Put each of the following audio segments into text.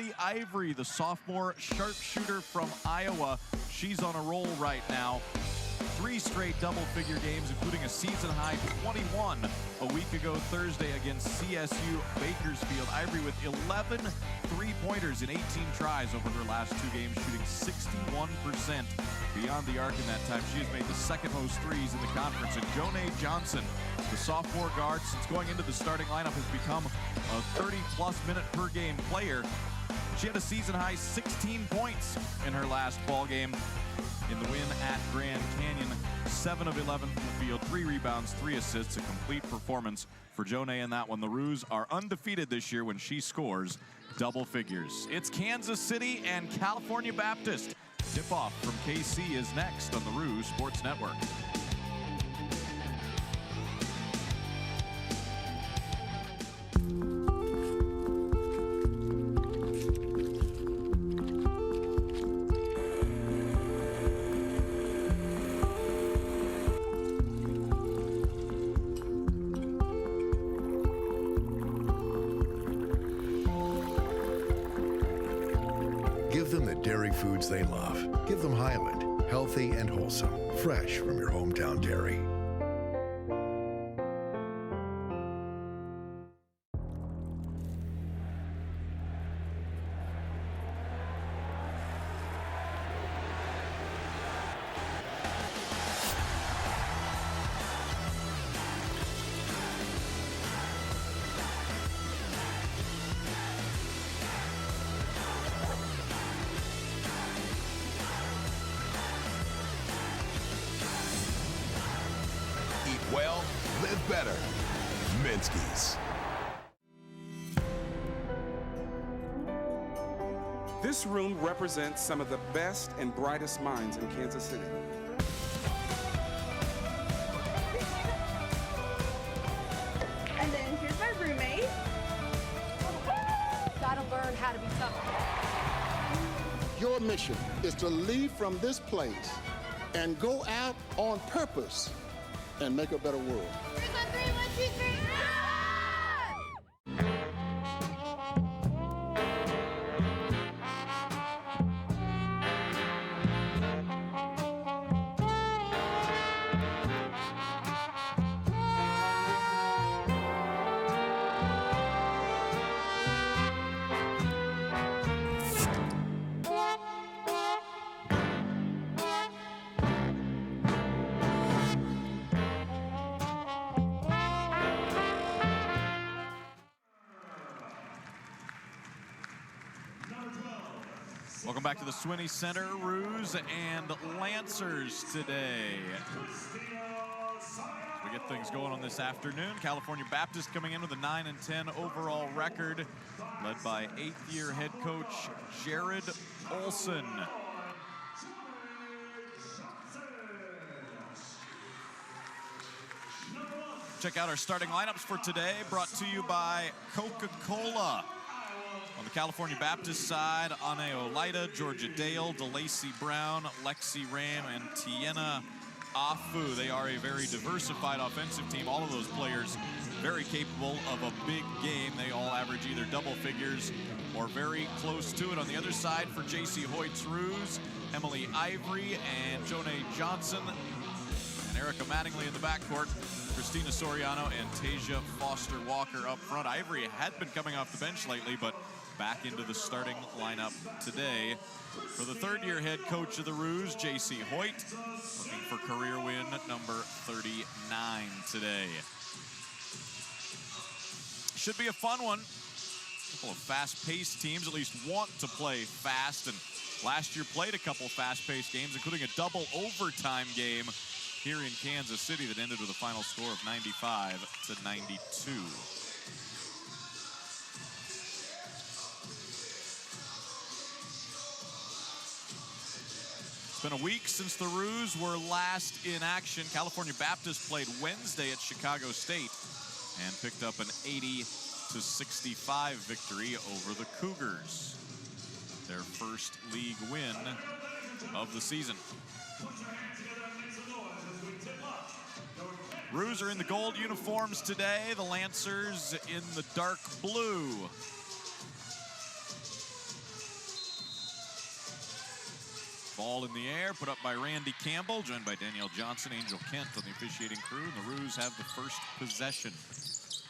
Emily Ivory, the sophomore sharpshooter from Iowa. She's on a roll right now. 3 straight double-figure games, including a season-high 21 a week ago Thursday against CSU Bakersfield. Ivory with 11 three-pointers in 18 tries over her last 2 games, shooting 61% beyond the arc in that time. She has made the second most threes in the conference. And Jonay Johnson, the sophomore guard, since going into the starting lineup, has become a 30-plus minute per game player. She had a season-high 16 points in her last ball game in the win at Grand Canyon. 7 of 11 from the field, 3 rebounds, 3 assists, a complete performance for Jonay in that one. The Roos are undefeated this year when she scores double figures. It's Kansas City and California Baptist. Tip-off from KC is next on the Roos Sports Network. Give them the dairy foods they love. Give them Highland, healthy and wholesome, fresh from your hometown dairy. Well, live better. Minsky's. This room represents some of the best and brightest minds in Kansas City. And then here's my roommate. Gotta learn how to be tough. Your mission is to leave from this place and go out on purpose and make a better world. 3 on 3, 1, 2, 3. Welcome back to the Swinney Center. Roos and Lancers today. As we get things going on this afternoon, California Baptist coming in with a 9-10 overall record, led by 8th-year head coach Jared Olson. Check out our starting lineups for today, brought to you by Coca-Cola. On the California Baptist side, Ane Olaida, Georgia Dale, DeLacy Brown, Lexi Ram, and Tiena Afu. They are a very diversified offensive team. All of those players very capable of a big game. They all average either double figures or very close to it. On the other side for J.C. Hoyt's Roos, Emily Ivory and Jonay Johnson, and Erica Mattingly in the backcourt. Christina Soriano and Tasia Foster Walker up front. Ivory had been coming off the bench lately, but back into the starting lineup today. For the 3rd-year head coach of the Roos, J.C. Hoyt, looking for career win number 39 today. Should be a fun one. A couple of fast-paced teams at least want to play fast, and last year played a couple fast-paced games, including a double overtime game here in Kansas City that ended with a final score of 95-92. It's been a week since the Roos were last in action. California Baptist played Wednesday at Chicago State and picked up an 80-65 victory over the Cougars. Their first league win of the season. Roos are in the gold uniforms today. The Lancers in the dark blue. Ball in the air, put up by Randy Campbell, joined by Danielle Johnson, Angel Kent on the officiating crew, and the Roos have the first possession. This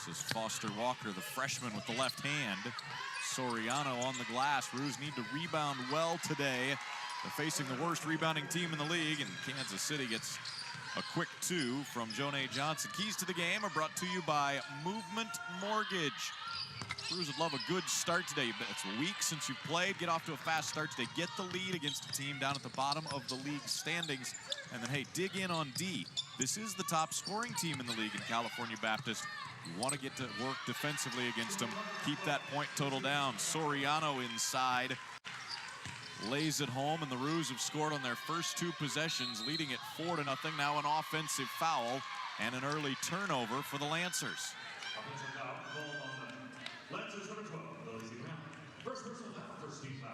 is Foster Walker, the freshman, with the left hand. Soriano on the glass. Roos need to rebound well today. They're facing the worst rebounding team in the league, and Kansas City gets a quick 2 from Jonay Johnson. Keys to the game are brought to you by Movement Mortgage. Roos would love a good start today. It's a week since you've played. Get off to a fast start today. Get the lead against a team down at the bottom of the league standings. And then, hey, dig in on D. This is the top scoring team in the league in California Baptist. You want to get to work defensively against them. Keep that point total down. Soriano inside. Lays it home, and the Roos have scored on their first 2 possessions, leading it 4-0. Now an offensive foul and an early turnover for the Lancers. Offensive foul called on the Lancers number 12, the lazy round. First personal foul, first team foul.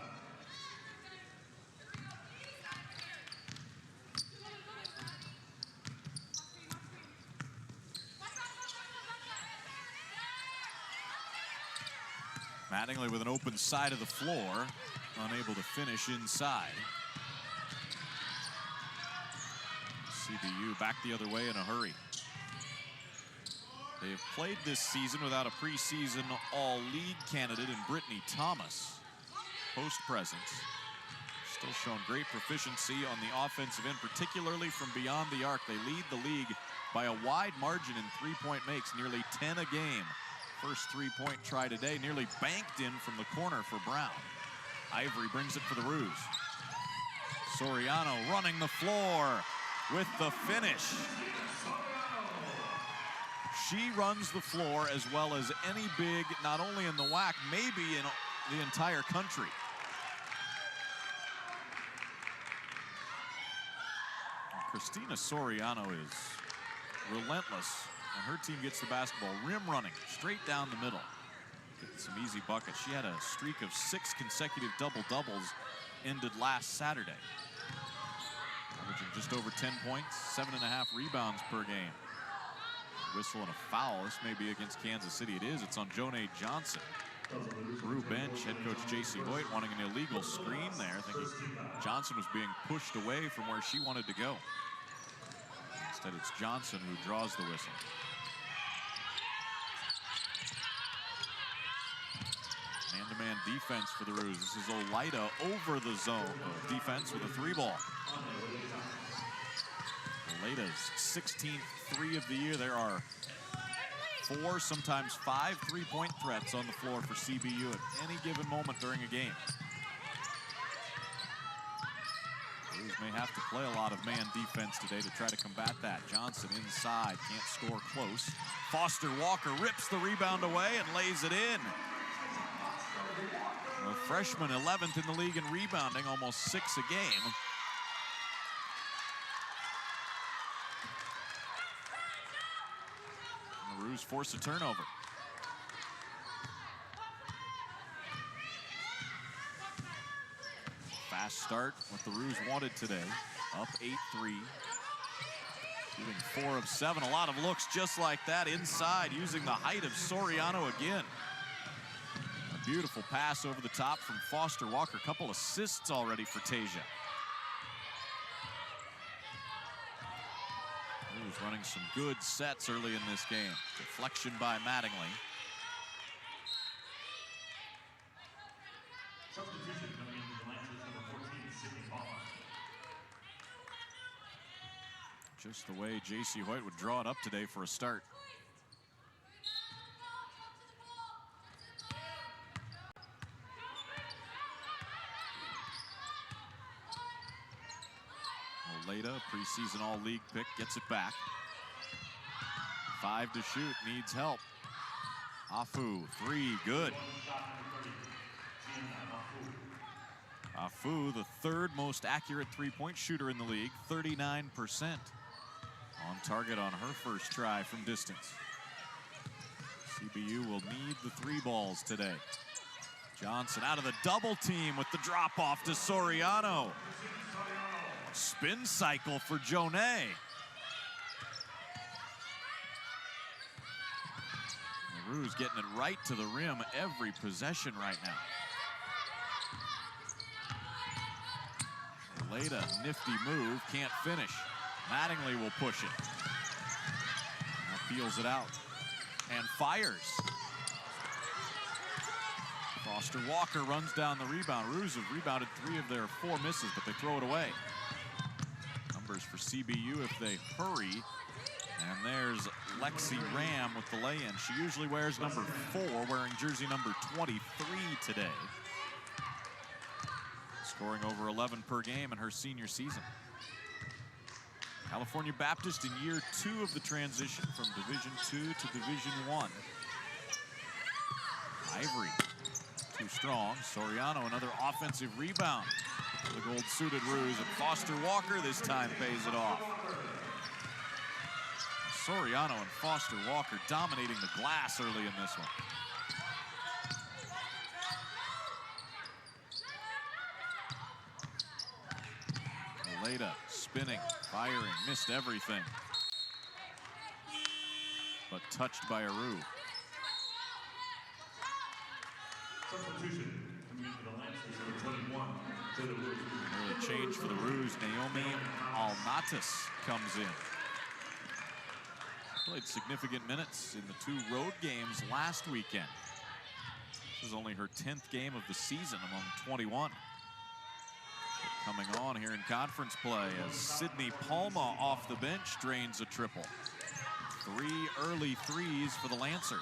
Mattingly with an open side of the floor, unable to finish inside. CBU back the other way in a hurry. They have played this season without a preseason all-league candidate in Brittany Thomas. Post-presence. Still showing great proficiency on the offensive end, particularly from beyond the arc. They lead the league by a wide margin in three-point makes, nearly 10 a game. First three-point try today, nearly banked in from the corner for Brown. Ivory brings it for the Roos. Soriano running the floor with the finish. She runs the floor as well as any big, not only in the WAC, maybe in the entire country. Christina Soriano is relentless, and her team gets the basketball rim running straight down the middle. Getting some easy buckets. She had a streak of 6 consecutive double-doubles ended last Saturday. Averaging just over 10 points, 7.5 rebounds per game. Whistle and a foul. This may be against Kansas City. It is. It's on Jonay Johnson. Peru bench, head coach J.C. Hoyt wanting an illegal screen there, thinking Johnson was being pushed away from where she wanted to go. Instead, it's Johnson who draws the whistle. Man-to-man defense for the Roos. This is Olaida over the zone defense with a 3-ball. Olaida's 16th 3 of the year. There are 4, sometimes 5 3-point threats on the floor for CBU at any given moment during a game. Roos may have to play a lot of man defense today to try to combat that. Johnson inside, can't score close. Foster Walker rips the rebound away and lays it in. A freshman, 11th in the league in rebounding, almost 6 a game. And the Roos force a turnover. Fast start, what the Roos wanted today. Up 8-3. Shooting 4 of 7. A lot of looks just like that inside, using the height of Soriano again. A beautiful pass over the top from Foster Walker. A couple assists already for Tasia. Roos running some good sets early in this game. Deflection by Mattingly. Substitution coming into the Lancers number 14, Sydney Hall. Just the way J.C. Hoyt would draw it up today for a start. Olaida, preseason all-league pick, gets it back. 5 to shoot, needs help. Afu, 3, good. Afu, the 3rd most accurate three-point shooter in the league, 39%. On target on her first try from distance. CBU will need the 3 balls today. Johnson out of the double team with the drop-off to Soriano. Spin cycle for Jonay. The Roos getting it right to the rim every possession right now. Leda, nifty move, can't finish. Mattingly will push it. Now peels it out and fires. Foster Walker runs down the rebound. Roos have rebounded 3 of their 4 misses, but they throw it away. Numbers for CBU if they hurry. And there's Lexi Ram with the lay-in. She usually wears number 4, wearing jersey number 23 today. Scoring over 11 per game in her senior season. California Baptist in year 2 of the transition from Division II to Division I. Ivory, too strong. Soriano, another offensive rebound. The gold-suited Roos, and Foster Walker this time pays it off. Soriano and Foster Walker dominating the glass early in this one. Leda spinning, firing, missed everything. But touched by Aru. Substitution coming into the Lancers, number 21, to the Roos. Early change for the Roos. Naomi Alnatis comes in. Played significant minutes in the 2 road games last weekend. This is only her 10th game of the season among 21. But coming on here in conference play as Sydney Palma off the bench drains a triple. 3 early threes for the Lancers.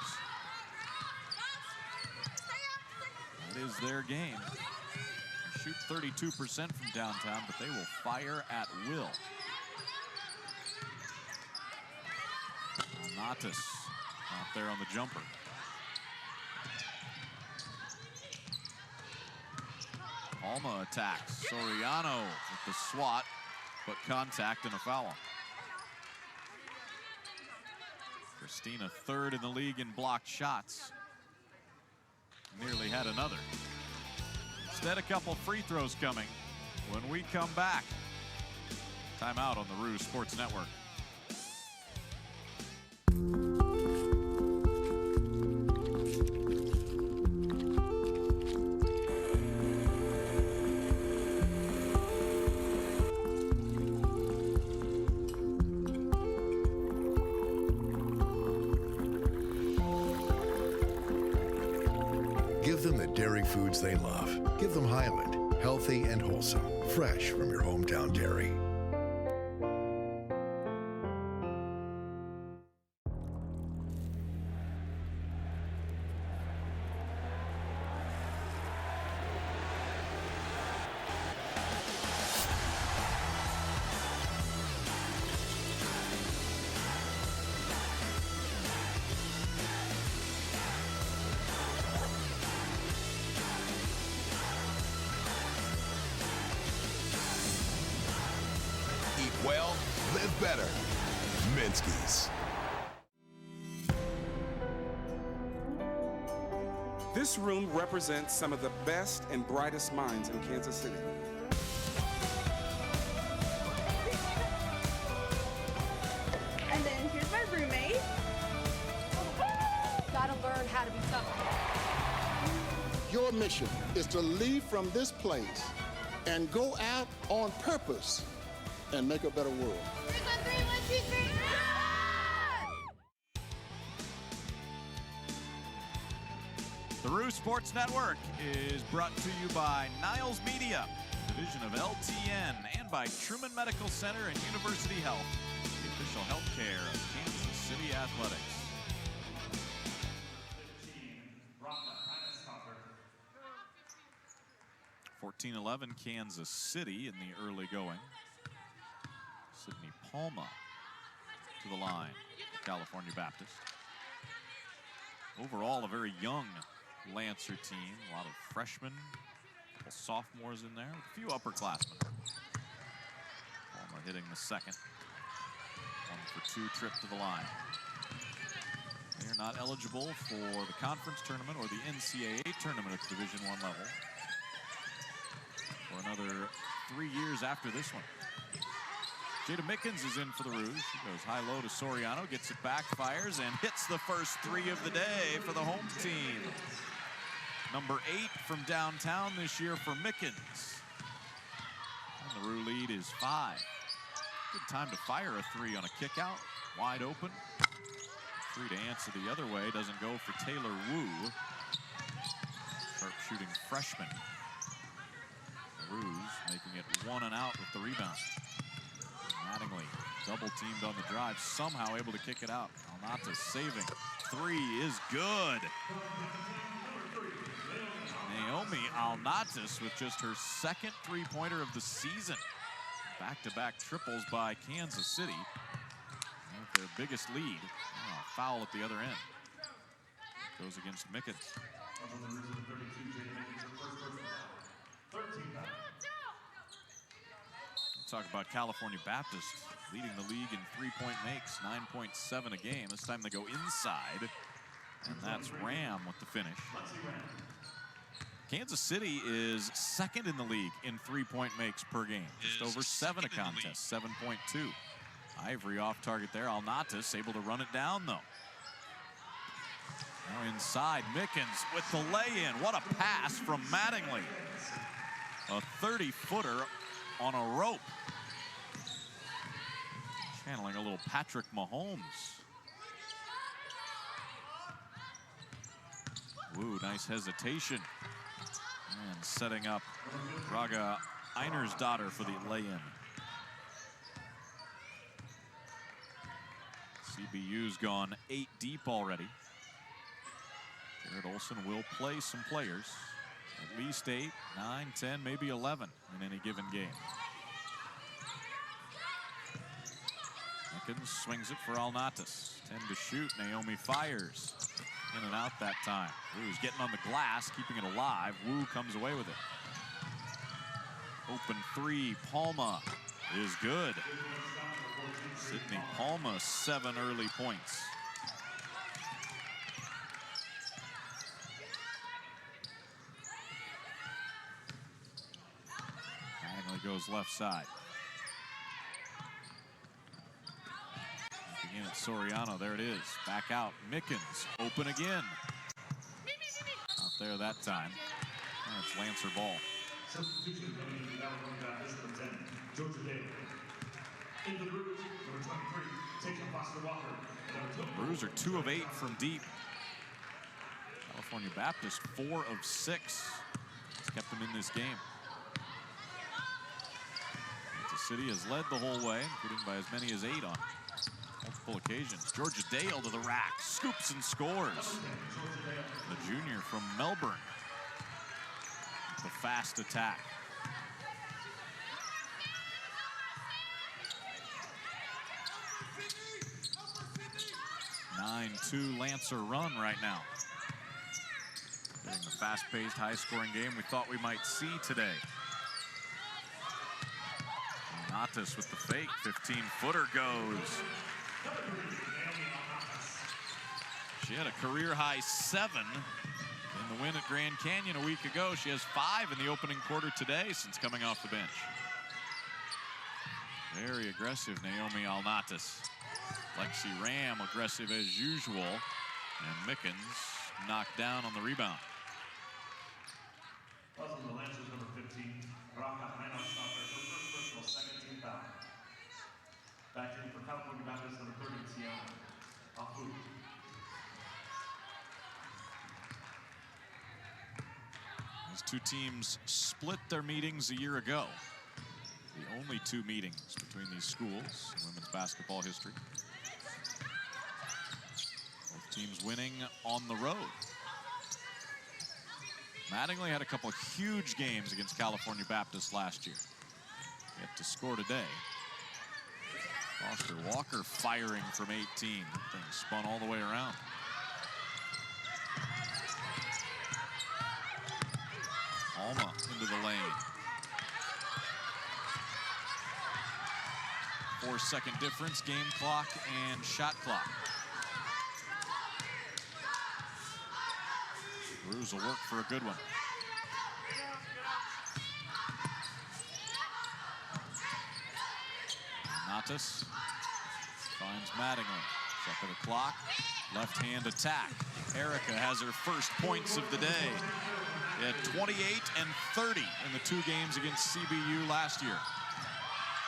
That is their game. They shoot 32% from downtown, but they will fire at will. Natas out there on the jumper. Palma attacks. Soriano with the swat, but contact and a foul. Christina 3rd in the league in blocked shots. Nearly had another. Instead, a couple free throws coming when we come back. Timeout on the Roos Sports Network. Give them the dairy foods they love. Give them Highland, healthy and wholesome, fresh from your hometown dairy. Well, live better. Minsky's. This room represents some of the best and brightest minds in Kansas City. And then here's my roommate. Gotta learn how to be tough. Your mission is to leave from this place and go out on purpose and make a better world. 3, 1, 2, 3. The Roos Sports Network is brought to you by Niles Media, division of LTN, and by Truman Medical Center and University Health, the official health care of Kansas City Athletics. 14-11 Kansas City in the early going. Sydney Palma to the line, California Baptist. Overall, a very young Lancer team. A lot of freshmen, a couple sophomores in there, a few upperclassmen. Palma hitting the second. 1-for-2 trip to the line. They are not eligible for the conference tournament or the NCAA tournament at the Division I level for another 3 years after this one. Jada Mickens is in for the Roos. She goes high-low to Soriano, gets it back, fires, and hits the first 3 of the day for the home team. Number 8 from downtown this year for Mickens. The Rue lead is 5. Good time to fire a 3 on a kick out. Wide open. 3 to answer the other way. Doesn't go for Taylor Wu. Sharp shooting freshman. Rue's making it 1 and out with the rebound. Mattingly double teamed on the drive. Somehow able to kick it out. Alnatas saving. 3 is good. Naomi Alnatas with just her second 3-pointer of the season. Back-to-back triples by Kansas City. And their biggest lead. Oh, foul at the other end. Goes against Mickens. We'll talk about California Baptist leading the league in 3-point makes, 9.7 a game. This time they go inside, and that's Ram with the finish. Kansas City is second in the league in 3-point makes per game. Just over 7 a contest, 7.2. Ivory off target there. Alnatas able to run it down, though. Now inside, Mickens with the lay-in. What a pass from Mattingly. A 30-footer on a rope. Channeling a little Patrick Mahomes. Ooh, nice hesitation. And setting up Raga Einersdottir for the lay-in. CBU's gone 8 deep already. Jared Olson will play some players. At least 8, 9, 10, maybe 11 in any given game. Mickens swings it for Alnatas. 10 to shoot. Naomi fires. In and out that time. Wu's getting on the glass, keeping it alive. Wu comes away with it. Open 3. Palma is good. Sydney Palma, 7 early points. Mattingly goes left side. Looking in at Soriano, there it is. Back out, Mickens, open again. Not there that time. And it's Lancer ball. Substitution coming into the California Baptist from 10, Jugadoras. In the Bruise, number 23, Tatum Foster Walker. Bruise are 2 of 8 from deep. California Baptist 4 of 6. Has kept them in this game. Kansas City has led the whole way, including by as many as 8 on multiple occasions. Georgia Dale to the rack, scoops and scores. The junior from Melbourne. The fast attack. 9-2 Lancer run right now. Getting the fast-paced, high-scoring game we thought we might see today. Alnatas with the fake, 15-footer goes. She had a career-high 7 in the win at Grand Canyon a week ago. She has 5 in the opening quarter today since coming off the bench. Very aggressive, Naomi Alnatas. Lexi Ram aggressive as usual, and Mickens knocked down on the rebound. Also the Lancers number 15, Raga Einersdottir, her first personal, second team foul. Back in for California Baptist number 30, Tiana Afu. These two teams split their meetings a year ago. The only 2 meetings between these schools in women's basketball history. Both teams winning on the road. Mattingly had a couple of huge games against California Baptist last year. Yet to score today. Foster Walker firing from 18. Thing spun all the way around. Alma into the lane. 4-second difference, game clock and shot clock. Bruise will work for a good one. Alnatas finds Mattingly. Check of the clock. Left hand attack. Erica has her first points of the day. She had 28 and 30 in the 2 games against CBU last year.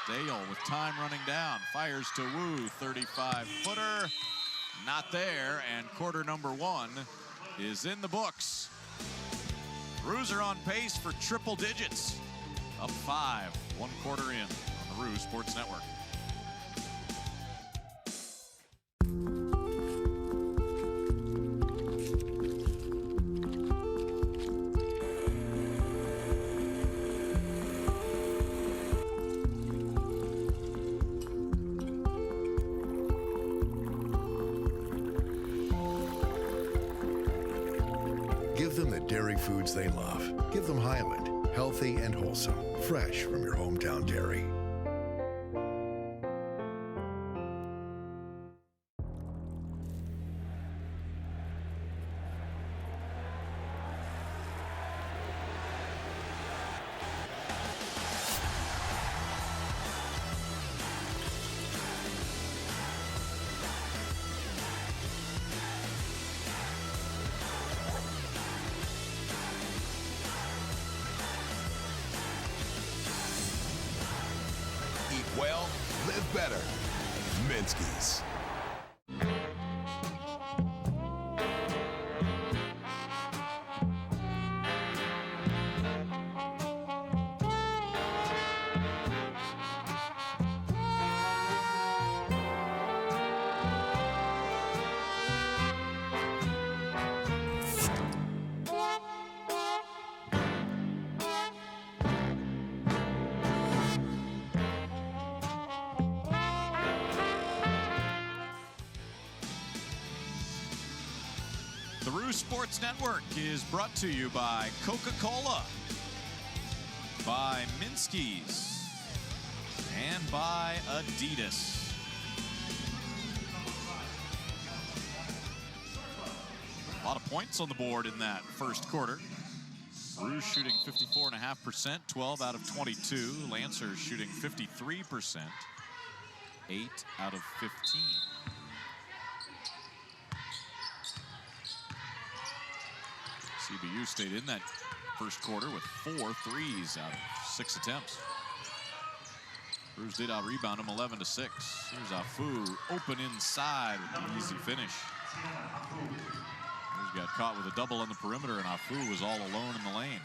Dale with time running down, fires to Wu, 35-footer, not there, and quarter number 1 is in the books. Roos are on pace for triple digits, up 5, 1 quarter in on the Roos Sports Network. Give them the dairy foods they love. Give them Highland, healthy and wholesome, fresh from your hometown dairy. Eat well, live better. Minsky's. The Roos Sports Network is brought to you by Coca-Cola, by Minsky's, and by Adidas. A lot of points on the board in that first quarter. Roos shooting 54.5%, 12 out of 22. Lancers shooting 53%, 8 out of 15. CBU stayed in that first quarter with 4 threes out of 6 attempts. Roos did out-rebound him 11-6. Here's Afu, open inside with the easy finish. Roos got caught with a double on the perimeter, and Afu was all alone in the lane.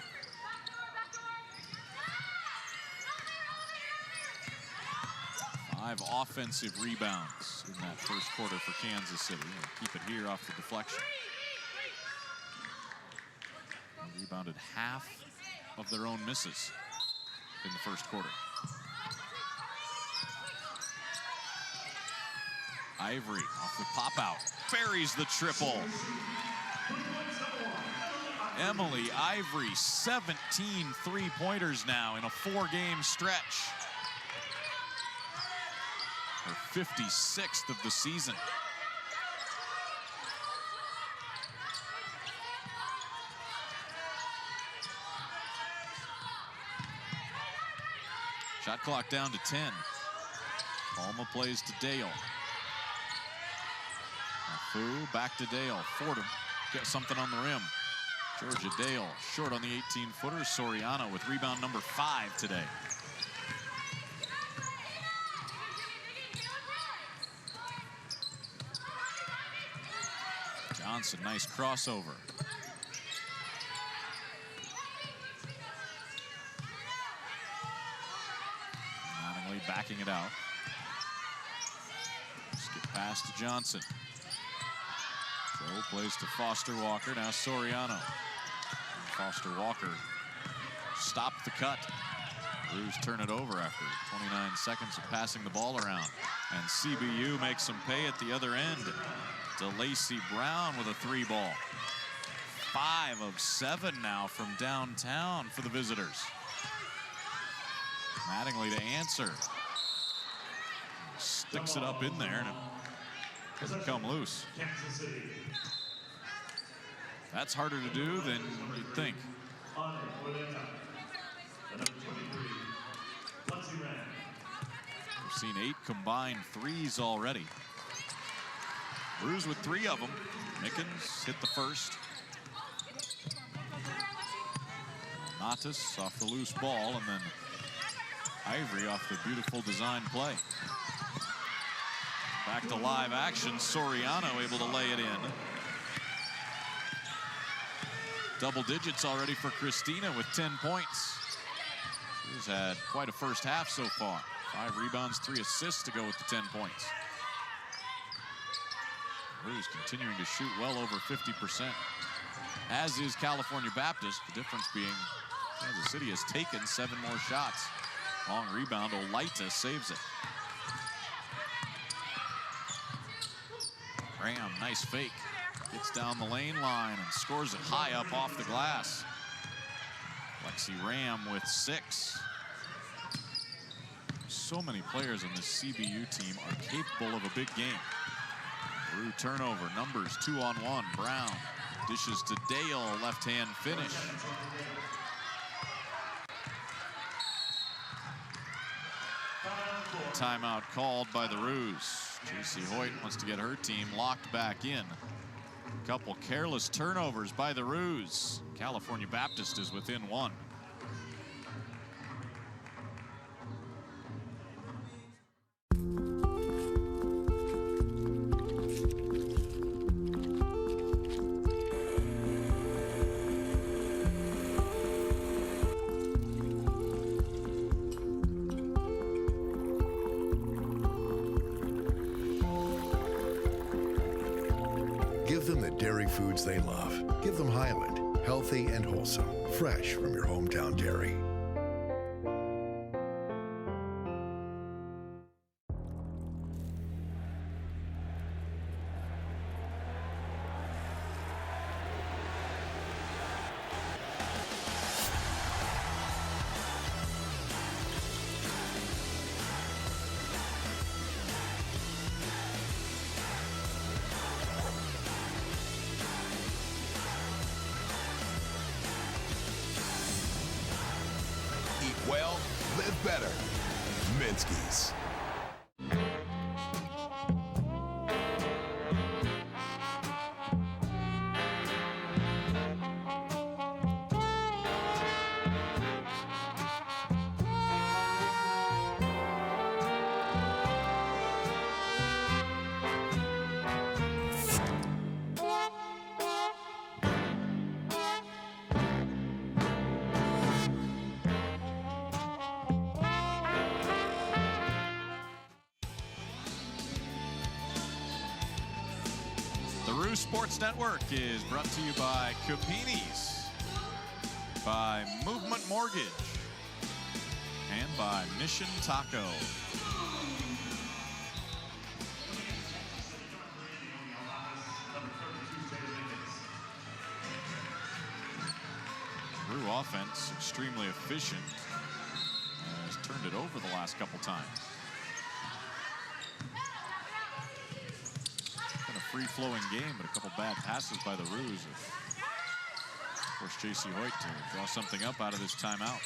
Five offensive rebounds in that first quarter for Kansas City. They'll keep it here off the deflection. Rebounded half of their own misses in the first quarter. Ivory off the pop out, buries the triple. Emily Ivory, 17 three-pointers now in a 4-game stretch. Her 56th of the season. Shot clock down to 10. Palma plays to Dale. Afu back to Dale. Fordham get something on the rim. Georgia Dale short on the 18-footer. Soriano with rebound number 5 today. Johnson, nice crossover. Backing it out. Skip pass to Johnson. Joe plays to Foster Walker. Now Soriano. Foster Walker stopped the cut. Roos turn it over after 29 seconds of passing the ball around. And CBU makes some pay at the other end. DeLacy Brown with a 3-ball. 5 of 7 now from downtown for the visitors. Mattingly to answer. Sticks it up in there and it doesn't come loose. That's harder to do than you'd think. We've seen 8 combined threes already. Roos with 3 of them. Mickens hit the first. Natas off the loose ball, and then Ivory off the beautiful design play. Back to live action. Soriano able to lay it in. Double digits already for Christina with 10 points. She's had quite a first half so far. 5 rebounds, 3 assists to go with the 10 points. Ruse continuing to shoot well over 50%, as is California Baptist. The difference being Kansas City has taken 7 more shots. Long rebound, Olaita saves it. Graham, nice fake. Gets down the lane line and scores it high up off the glass. Lexi Ram with 6. So many players on this CBU team are capable of a big game. Rue turnover, numbers 2-on-1. Brown dishes to Dale, left-hand finish. Timeout called by the Roos. J.C. Hoyt wants to get her team locked back in. A couple careless turnovers by the Roos. California Baptist is within 1. Give them the dairy foods they love. Give them Highland, healthy and wholesome, fresh from your hometown dairy. Eat well, live better. Minsky's. Sports Network is brought to you by Capini's, by Movement Mortgage, and by Mission Taco. Drew offense extremely efficient. Has turned it over the last couple times. Free-flowing game, but a couple bad passes by the Roos. Forced J.C. Hoyt to draw something up out of this timeout.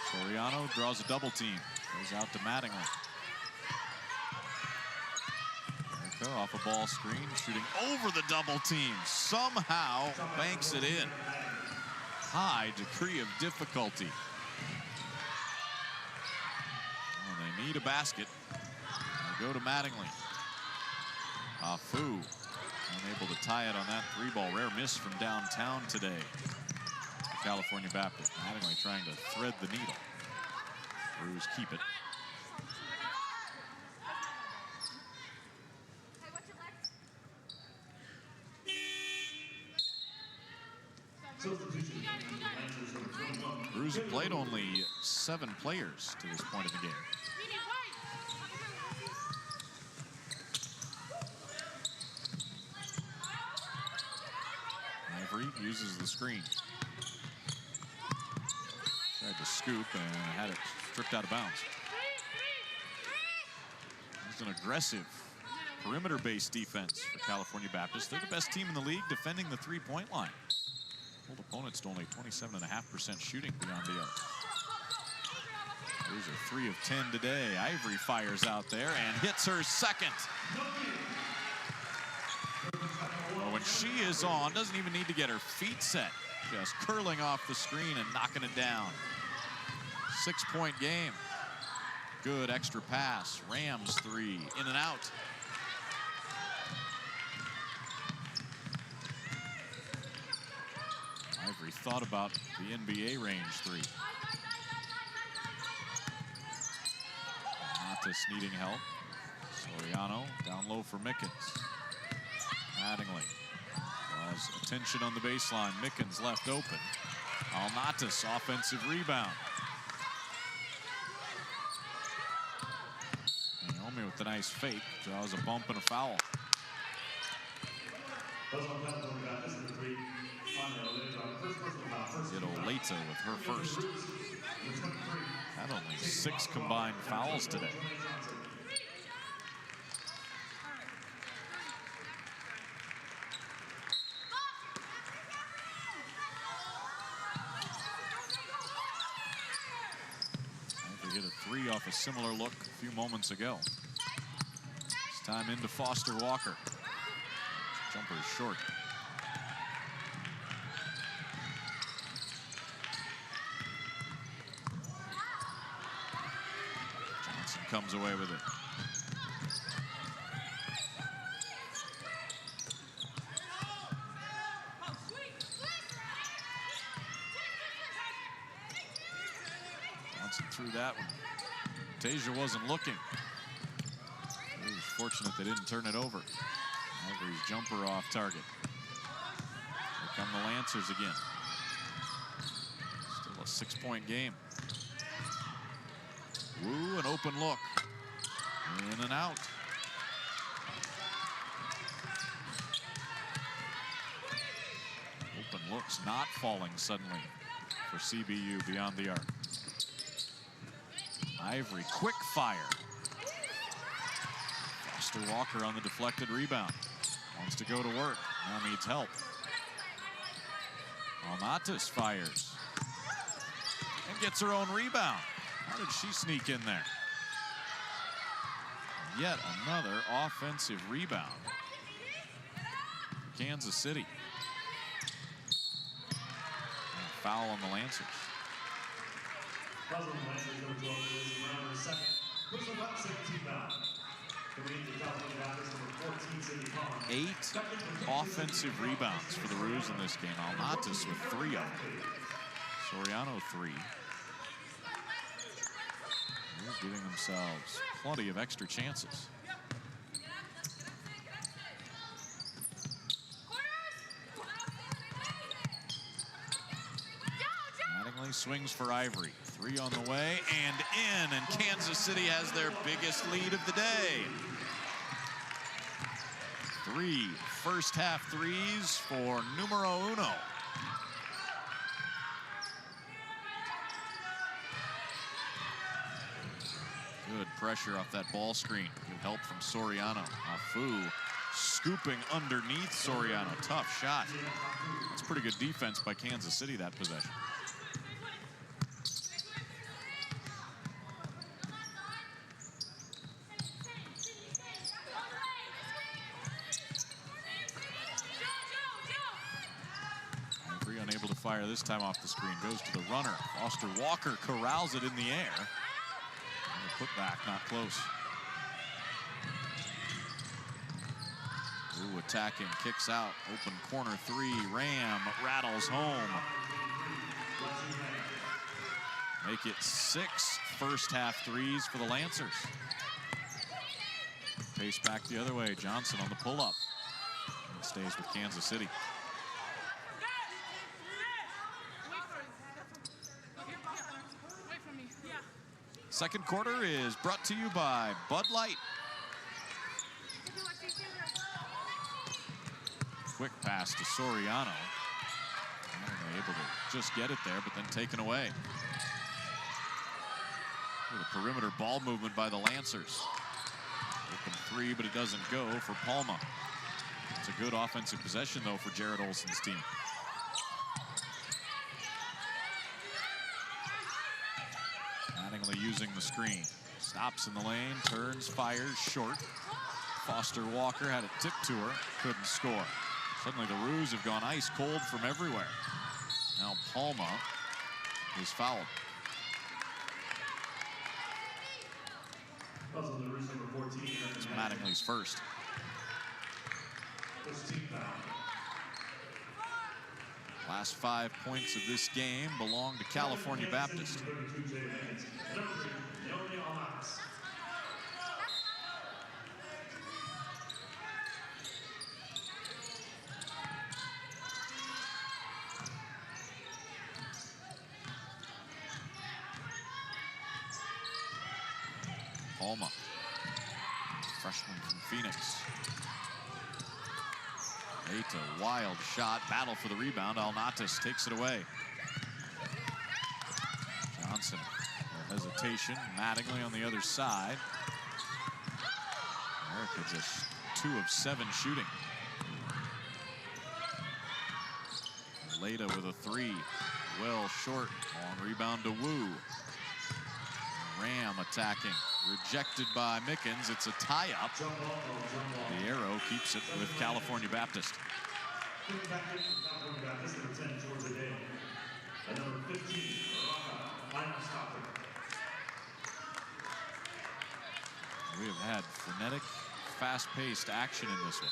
Soriano draws a double team. Goes out to Mattingly. Erica off a ball screen, shooting over the double team. Somehow banks it in. High degree of difficulty. Well, they need a basket. They go to Mattingly. Afu unable to tie it on that 3-ball. Rare miss from downtown today. California Baptist. Mattingly trying to thread the needle. Roos keep it. Roos have played only 7 players to this point in the game. Uses the screen. Tried to scoop and had it stripped out of bounds. It's an aggressive perimeter-based defense for California Baptist. They're the best team in the league defending the 3-point line. Hold opponents to only 27.5% shooting beyond the arc. Those are 3 of 10 today. Ivory fires out there and hits her second. When she is on, doesn't even need to get her feet set. Just curling off the screen and knocking it down. 6-point game. Good extra pass. Rams 3, in and out. Ivory thought about the NBA range 3. Matas needing help. Soriano down low for Mickens. Mattingly draws attention on the baseline. Mickens left open. Alnatas offensive rebound. Naomi with the nice fake draws a bump and a foul. Oleta with her first. Had only 6 combined fouls today. They hit a 3 off a similar look a few moments ago. This time into Foster Walker. Jumper is short. Johnson comes away with it. Johnson threw that one. Tasia wasn't looking. He was fortunate they didn't turn it over. Ivory's jumper off target. Here come the Lancers again. Still a 6-point game. Woo, an open look. In and out. Open looks not falling suddenly for CBU beyond the arc. Ivory, quick fire. Foster Walker on the deflected rebound. Wants to go to work. Now needs help. Almatas fires. And gets her own rebound. How did she sneak in there? Yet another offensive rebound. Kansas City. And foul on the Lancers. 8 offensive rebounds for the Roos in this game. Almatas with 3 of them. Soriano 3. Roos giving themselves plenty of extra chances. Mattingly swings for Ivory. 3 on the way and in, and Kansas City has their biggest lead of the day. 3 first-half threes for numero uno. Good pressure off that ball screen. Good help from Soriano. Afu scooping underneath Soriano. Tough shot. That's pretty good defense by Kansas City, that possession. Ivory unable to fire this time off the screen. Goes to the runner. Foster Walker corrals it in the air. And the putback not close. Ooh, attacking, kicks out. Open corner 3. Ram rattles home. Make it 6 first-half threes for the Lancers. Pace back the other way. Johnson on the pull-up. It stays with Kansas City. Second quarter is brought to you by Bud Light. Quick pass to Soriano. Able to just get it there, but then taken away. With a perimeter ball movement by the Lancers. Open 3, but it doesn't go for Palma. It's a good offensive possession, though, for Jared Olson's team. Mattingly using the screen. Stops in the lane, turns, fires, short. Foster Walker had it tipped to her, couldn't score. Suddenly the Roos have gone ice cold from everywhere. Now Palma is fouled. Calls on the Roos number 14. It's Mattingly's first. First team foul. Last 5 points of this game belong to California Baptist. Palma, freshman from Phoenix. A wild shot, battle for the rebound. Alnatis takes it away. Johnson, no hesitation. Mattingly on the other side. America just 2 of 7 shooting. Leda with a 3, well short. Long rebound to Wu. Ram attacking, rejected by Mickens. It's a tie-up. The arrow keeps it with California Baptist. California Baptist, number 10, Georgia Day. And number 15, lineup stopper. We have had frenetic, fast-paced action in this one.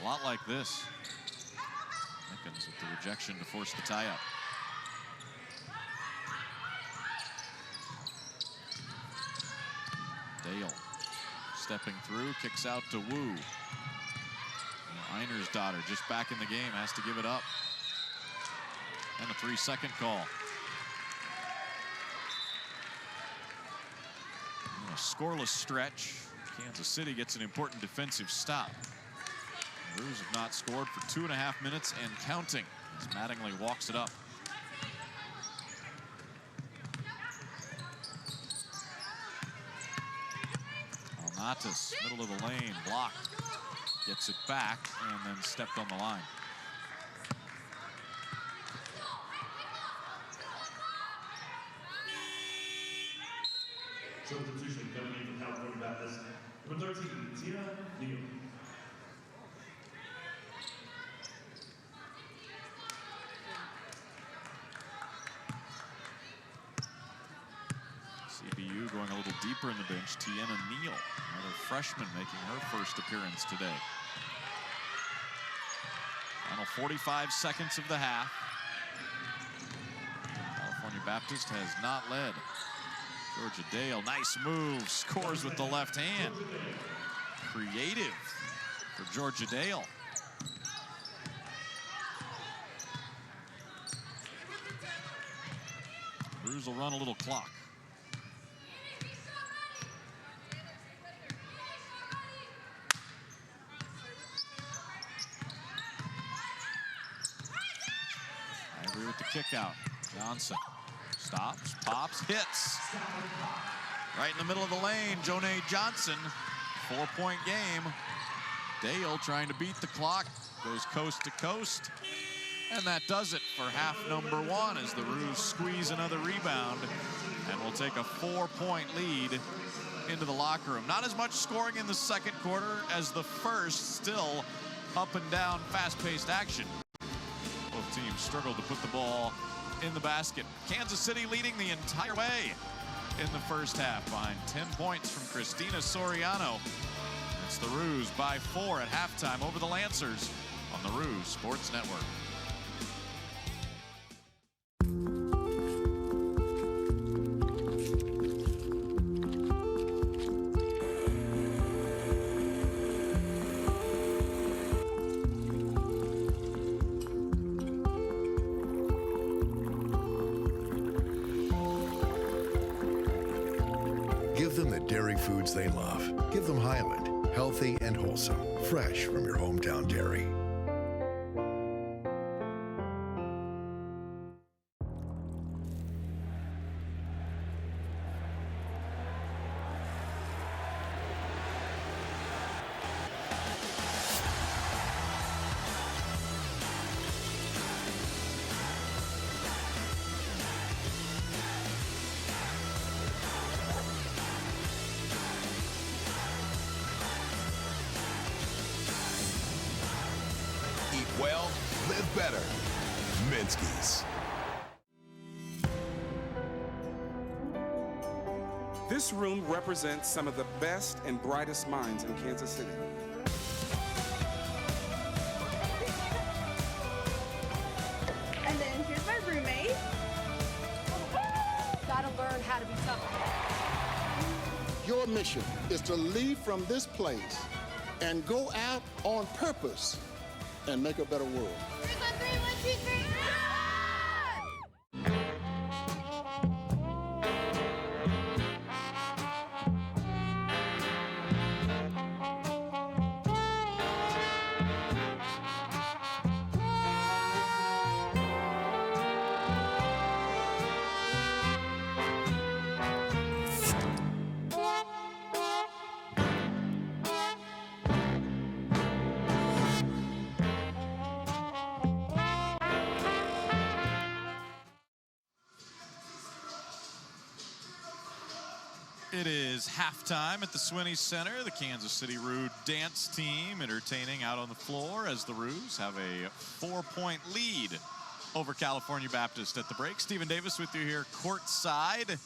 A lot like this. Mickens with the rejection to force the tie-up. Dale stepping through, kicks out to Wu. Einer's daughter just back in the game, has to give it up. And a 3-second call. In a scoreless stretch, Kansas City gets an important defensive stop. The Roos have not scored for 2.5 minutes and counting as Mattingly walks it up. Alnatis, middle of the lane, blocked. Gets it back and then stepped on the line. Substitution coming in from California Baptist. Number 13, Tia Neal. CBU going a little deeper in the bench. Tiana Neal, another freshman, making her first appearance today. Final 45 seconds of the half. California Baptist has not led. Georgia Dale, nice move, scores with the left hand. Creative for Georgia Dale. Roos will run a little clock. Ivory with the kick out. Johnson stops, pops, hits. Right in the middle of the lane, Jonay Johnson. 4-point game. Dale trying to beat the clock. Goes coast to coast. And that does it for half number 1 as the Roos squeeze another rebound and will take a 4-point lead into the locker room. Not as much scoring in the second quarter as the first, still up and down, fast-paced action. Both teams struggled to put the ball in the basket. Kansas City leading the entire way in the first half, behind 10 points from Christina Soriano. It's the Roos by 4 at halftime over the Lancers on the Roos Sports Network. Give them the dairy foods they love. Give them Highland, healthy and wholesome, fresh from your hometown dairy. Well, live better. Minsky's. This room represents some of the best and brightest minds in Kansas City. And then here's my roommate. Gotta learn how to be tough. Your mission is to leave from this place and go out on purpose and make a better world. 3, 1, 2, 3. It is halftime at the Swinney Center. The Kansas City Rude dance team entertaining out on the floor as the Roos have a 4-point lead over California Baptist at the break. Stephen Davis with you here courtside.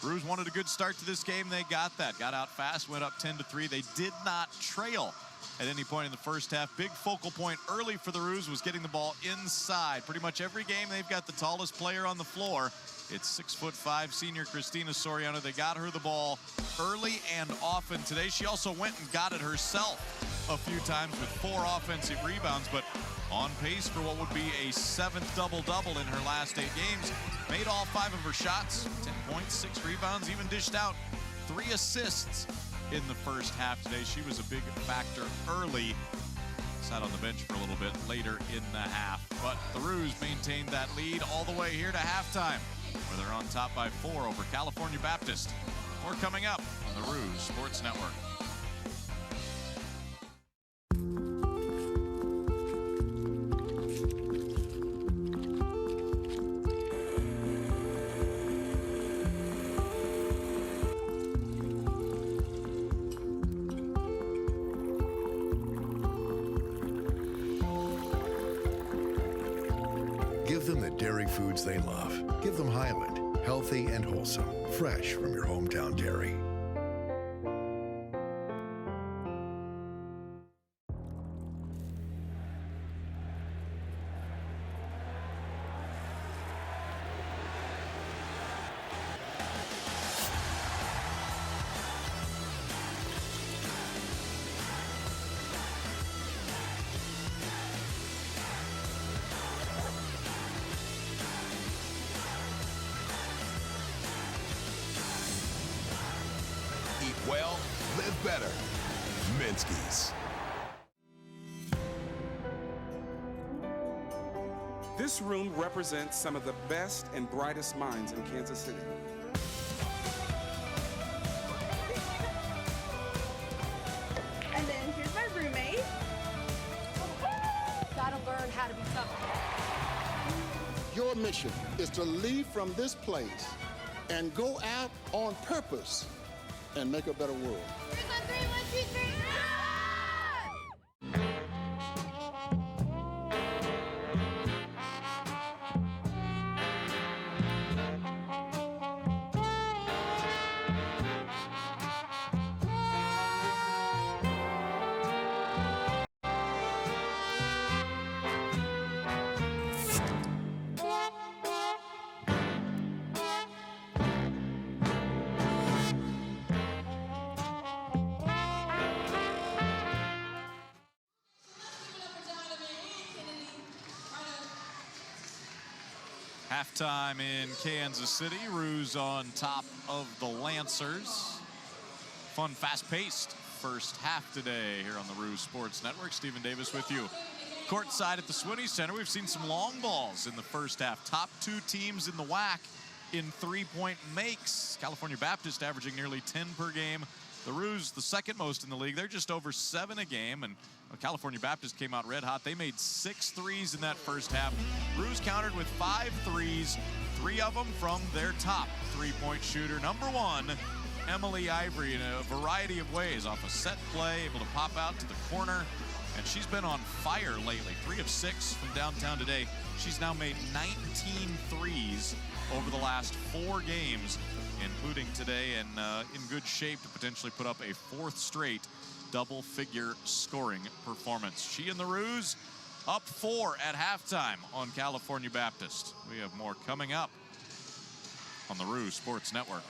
Roos wanted a good start to this game. They got that. Got out fast, went up 10-3. They did not trail at any point in the first half. Big focal point early for the Roos was getting the ball inside. Pretty much every game they've got the tallest player on the floor. It's 6'5" senior Christina Soriano. They got her the ball early and often today. She also went and got it herself a few times with 4 offensive rebounds, but on pace for what would be a 7th double-double in her last 8 games. Made all 5 of her shots, 10 points, 6 rebounds, even dished out 3 assists in the first half today. She was a big factor early. Sat on the bench for a little bit later in the half, but the Roos maintained that lead all the way here to halftime, where they're on top by 4 over California Baptist. More coming up on the Roos Sports Network. Give them the dairy foods they love. Give them Highland, healthy and wholesome, fresh from your hometown dairy. Eat well, live better. Minsky's. This room represents some of the best and brightest minds in Kansas City. And then here's my roommate. Gotta learn how to be tough. Your mission is to leave from this place and go out on purpose and make a better world. 3, 1, 2, 3. Halftime in Kansas City. Roos on top of the Lancers. Fun, fast-paced first half today here on the Roos Sports Network. Stephen Davis with you. Courtside at the Swinney Center, we've seen some long balls in the first half. Top 2 teams in the WAC in 3-point makes. California Baptist averaging nearly 10 per game. The Roos, the second most in the league. They're just over 7 a game, and California Baptist came out red hot. They made 6 threes in that first half. Roos countered with 5 threes, 3 of them from their top 3-point shooter. Number 1, Emily Ivory, in a variety of ways. Off a set play, able to pop out to the corner, and she's been on fire lately. 3 of 6 from downtown today. She's now made 19 threes over the last 4 games including today, and in good shape to potentially put up a fourth straight double-figure scoring performance. She and the Roos up 4 at halftime on California Baptist. We have more coming up on the Roos Sports Network.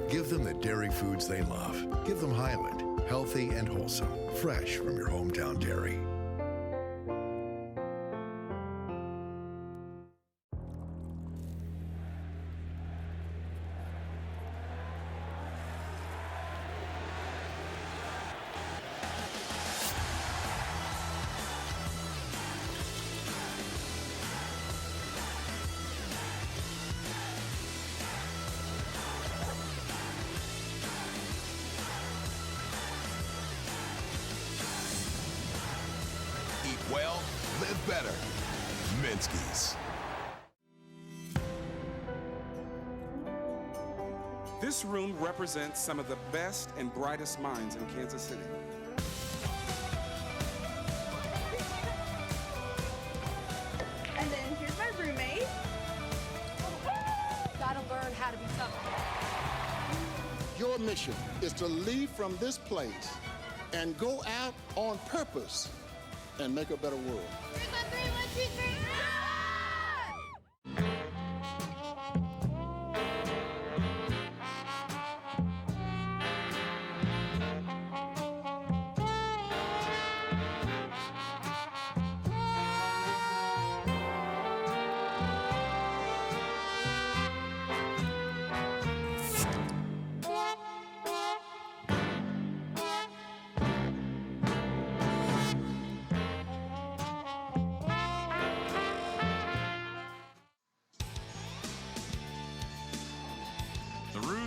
Give them the dairy foods they love. Give them Highland, healthy and wholesome, fresh from your hometown dairy. Eat well, live better. Minsky's. This room represents some of the best and brightest minds in Kansas City. And then here's my roommate. Gotta learn how to be tough. Your mission is to leave from this place and go out on purpose and make a better world. 3, 1, 2, 3.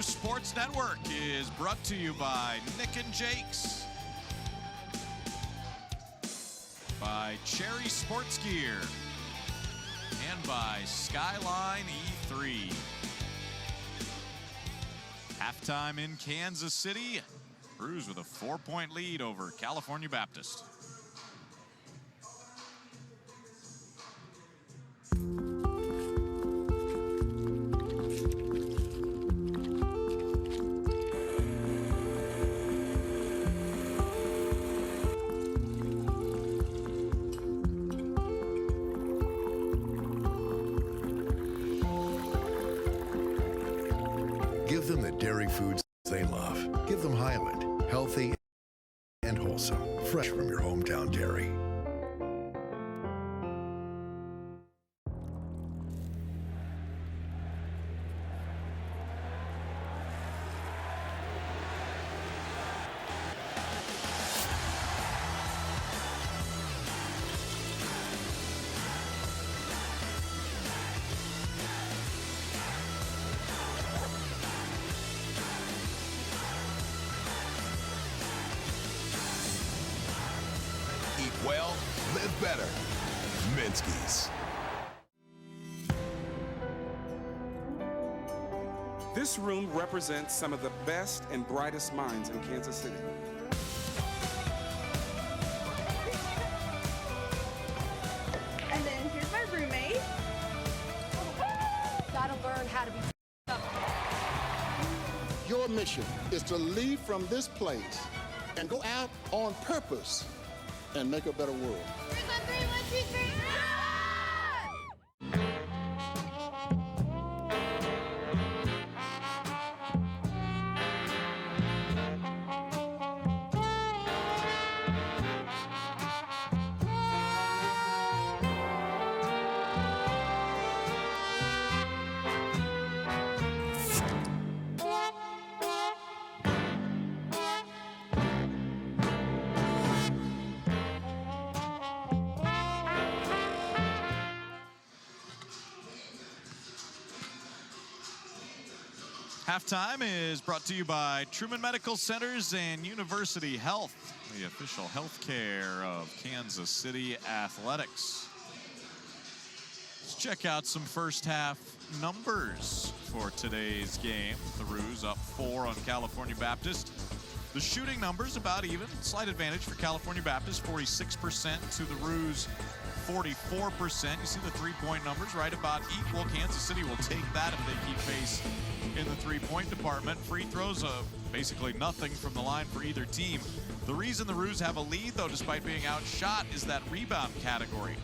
Sports Network is brought to you by Nick and Jake's, by Cherry Sports Gear, and by Skyline E3. Halftime in Kansas City. Roos with a 4-point lead over California Baptist. Give them the dairy foods they love. Give them Highland, healthy and wholesome, fresh from your hometown dairy. Eat well, live better. Minsky's. This room represents some of the best and brightest minds in Kansas City. And then here's my roommate. Gotta learn how to be tough. Your mission is to leave from this place and go out on purpose and make a better world. 3, 1, 2, 3. Halftime is brought to you by Truman Medical Centers and University Health, the official health care of Kansas City Athletics. check out some first half numbers for today's game. The Roos up 4 on California Baptist. The shooting numbers about even. Slight advantage for California Baptist, 46% to the Roos, 44%. You see the three-point numbers right about equal. Kansas City will take that if they keep pace in the three-point department. Free throws, basically nothing from the line for either team. The reason the Roos have a lead, though, despite being outshot, is that rebound category.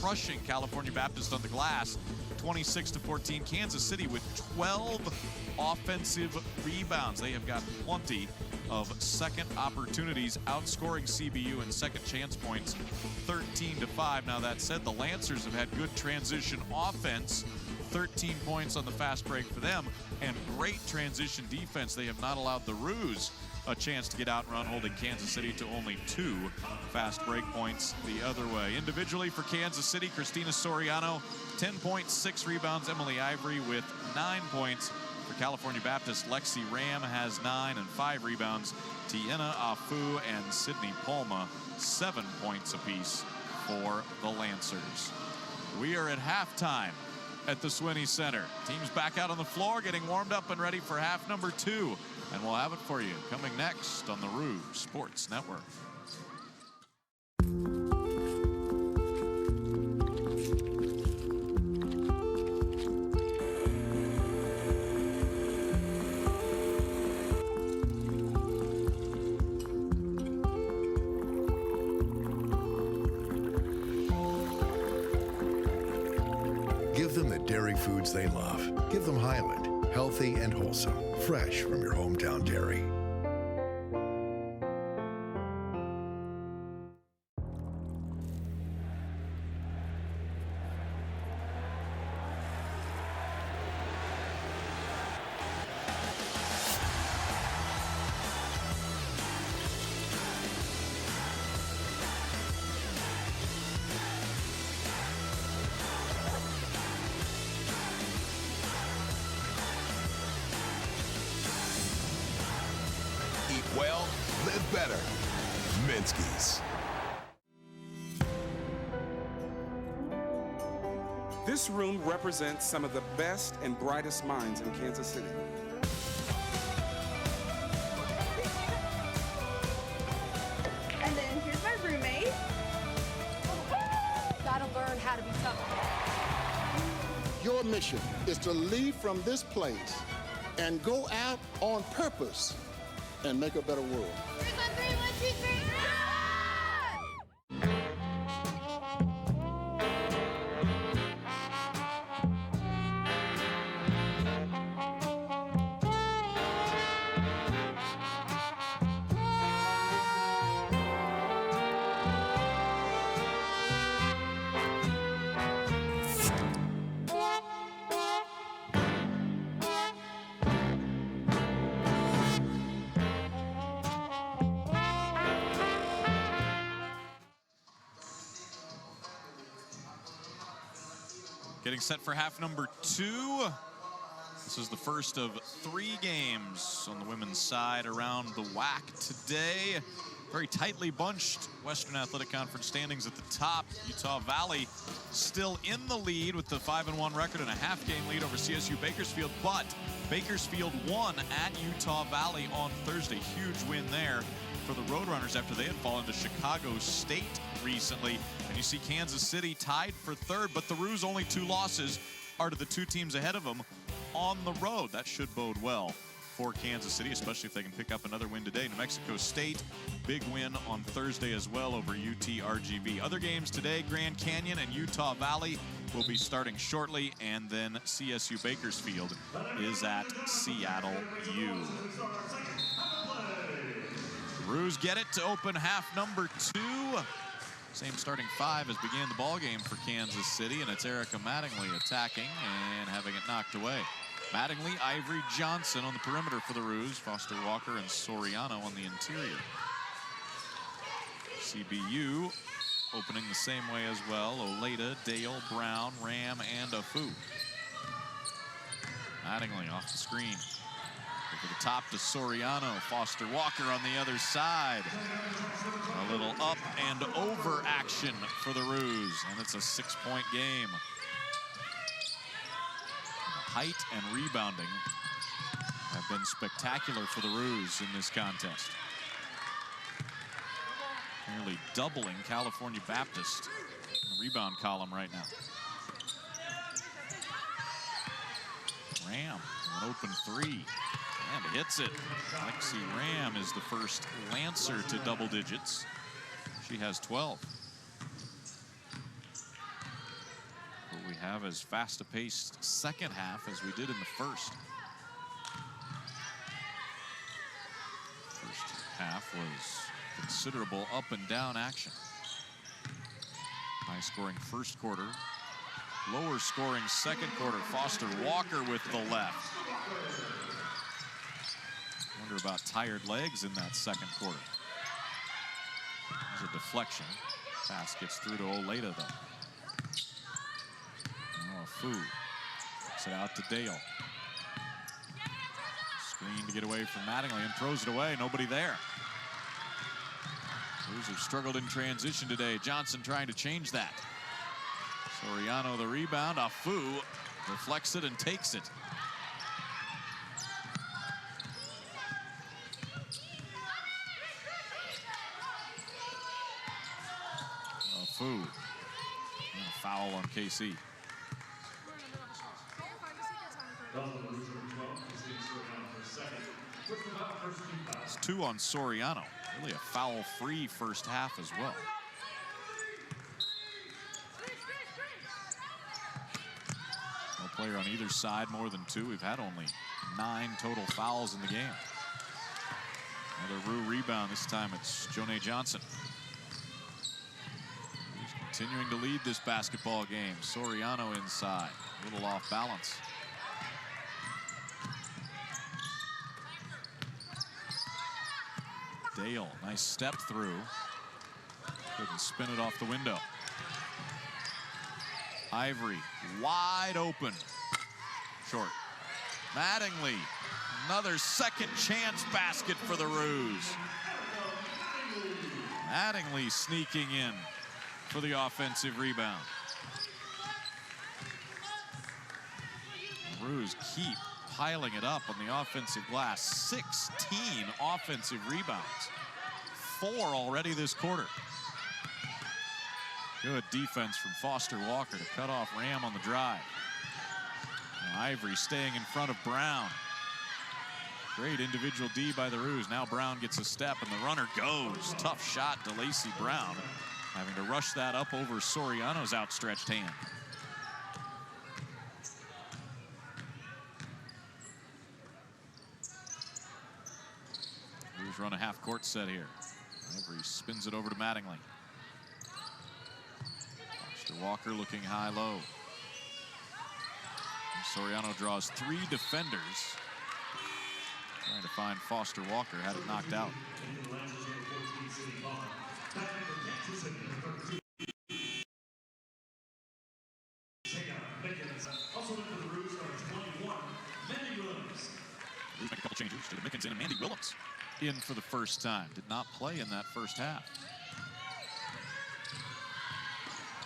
Crushing California Baptist on the glass, 26-14. Kansas City with 12 offensive rebounds. They have got plenty of second opportunities, outscoring CBU in second chance points 13-5. Now that said, the Lancers have had good transition offense, 13 points on the fast break for them, and great transition defense. They have not allowed the Roos a chance to get out and run, holding Kansas City to only 2 fast break points the other way. Individually for Kansas City, Christina Soriano, 10 points, 6 rebounds. Emily Ivory with 9 points. For California Baptist, Lexi Ram has 9 and 5 rebounds. Tiena Afu and Sydney Palma, 7 points apiece for the Lancers. We are at halftime at the Swinney Center. Teams back out on the floor, getting warmed up and ready for half number 2. And we'll have it for you coming next on the Roos Sports Network. Give them the dairy foods they love. Give them Highland, healthy and wholesome, fresh from your hometown dairy. Well, live better. Minsky's. This room represents some of the best and brightest minds in Kansas City. And then here's my roommate. Gotta learn how to be tough. Your mission is to leave from this place and go out on purpose and make a better world. 3, 1, 3, 1, 2, 3. Getting set for half number 2. This is the first of 3 games on the women's side around the WAC today. Very tightly bunched Western Athletic Conference standings at the top. Utah Valley still in the lead with the 5-1 record and a half-game lead over CSU Bakersfield, but Bakersfield won at Utah Valley on Thursday. Huge win there for the Roadrunners after they had fallen to Chicago State recently. And you see Kansas City tied for 3rd, but the Roos' only 2 losses are to the 2 teams ahead of them on the road. That should bode well for Kansas City, especially if they can pick up another win today. New Mexico State, big win on Thursday as well over UT-RGV. Other games today, Grand Canyon and Utah Valley will be starting shortly, and then CSU Bakersfield is at Seattle U. Roos get it to open half number 2. Same starting 5 as began the ball game for Kansas City, and it's Erica Mattingly attacking and having it knocked away. Mattingly, Ivory Johnson on the perimeter for the Roos, Foster Walker and Soriano on the interior. CBU opening the same way as well. Oleda, Dale, Brown, Ram, and Afu. Mattingly off the screen. Over the top to Soriano. Foster Walker on the other side. A little up and over action for the Roos, and it's a 6-point game. height and rebounding have been spectacular for the Roos in this contest. Nearly doubling California Baptist in the rebound column right now. Ram, an open three, and hits it. Lexi Ram is the first Lancer to double digits. She has 12. But we have as fast a paced second half as we did in the first. First half was considerable up and down action. High scoring first quarter, lower scoring second quarter. Foster Walker with the left. Wonder about tired legs in that second quarter. There's a deflection. Pass gets through to Oleda though. Oh, Fu kicks it out to Dale. Screen to get away from Mattingly and throws it away. Nobody there. Roos have struggled in transition today. Johnson trying to change that. Soriano the rebound. Afu deflects it and takes it. Afu. And a foul on KC. It's 2 on Soriano. Really a foul-free first half as well. No player on either side more than 2. We've had only 9 total fouls in the game. Another Roo rebound. This time it's Jonay Johnson. He's continuing to lead this basketball game. Soriano inside. A little off balance. Dale, nice step through. Couldn't spin it off the window. Ivory, wide open. Short. Mattingly, another second chance basket for the Roos. Mattingly sneaking in for the offensive rebound. The Roos keep piling it up on the offensive glass. 16 offensive rebounds. 4 already this quarter. Good defense from Foster Walker to cut off Ram on the drive. And Ivory staying in front of Brown. Great individual D by the Roos. Now Brown gets a step and the runner goes. Tough shot to Lacey Brown, having to rush that up over Soriano's outstretched hand. Roos run a half-court set here. Ivory spins it over to Mattingly. Foster Walker looking high-low. Soriano draws 3 defenders. Trying to find Foster Walker, had it knocked out. Make a couple changes. David Mickens in and Mandy Willems in for the first time. Did not play in that first half.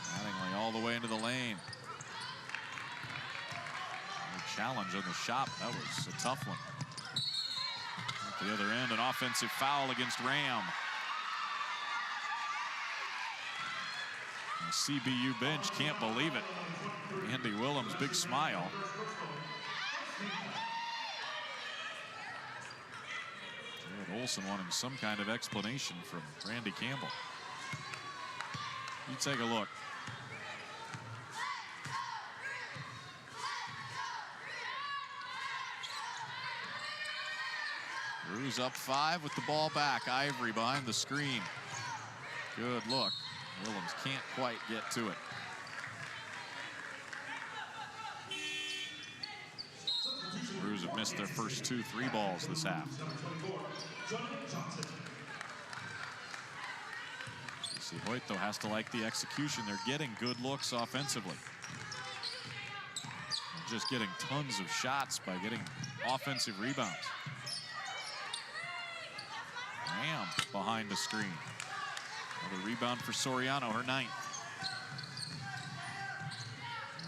Mattingly all the way into the lane. A challenge on the shot. That was a tough one. At the other end, an offensive foul against Ram. The CBU bench can't believe it. Andy Willems, big smile. Jared Olson wanting some kind of explanation from Randy Campbell. You take a look. Roos up 5 with the ball back. Ivory behind the screen. Good look. Willems can't quite get to it. Roos have missed their first 2 3 balls this half. CC Hoyt, though, has to like the execution. They're getting good looks offensively. They're just getting tons of shots by getting offensive rebounds. Ram behind the screen. Another rebound for Soriano, her 9th.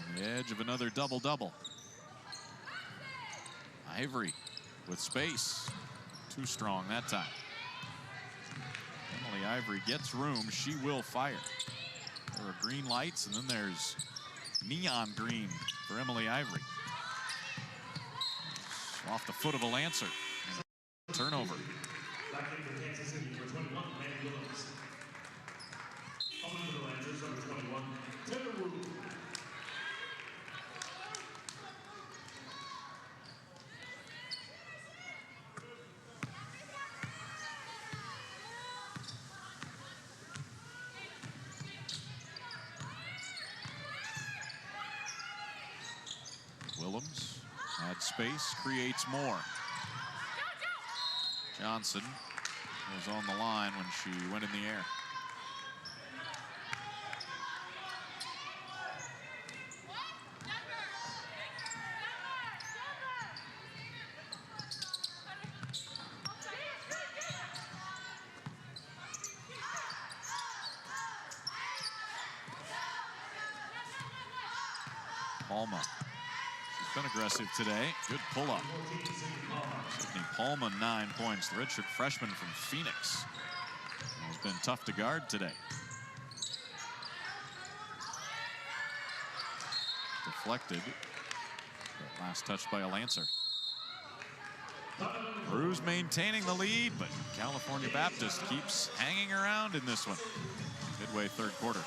On the edge of another double-double. Ivory with space. Too strong that time. Emily Ivory gets room. She will fire. There are green lights, and then there's neon green for Emily Ivory. Off the foot of a Lancer. Turnover. Back into Kansas City, number 21, Manny Williams. Coming to the Lancers, number 21, Taylor Wood. Willems had space, creates more. Johnson was on the line when she went in the air. Palma. She's been aggressive today. Good pull-up. Sydney Palma, 9 points. The redshirt freshman from Phoenix. Has been tough to guard today. Deflected. But last touched by a Lancer. Cruz maintaining the lead, but California Baptist keeps hanging around in this one. Midway third quarter.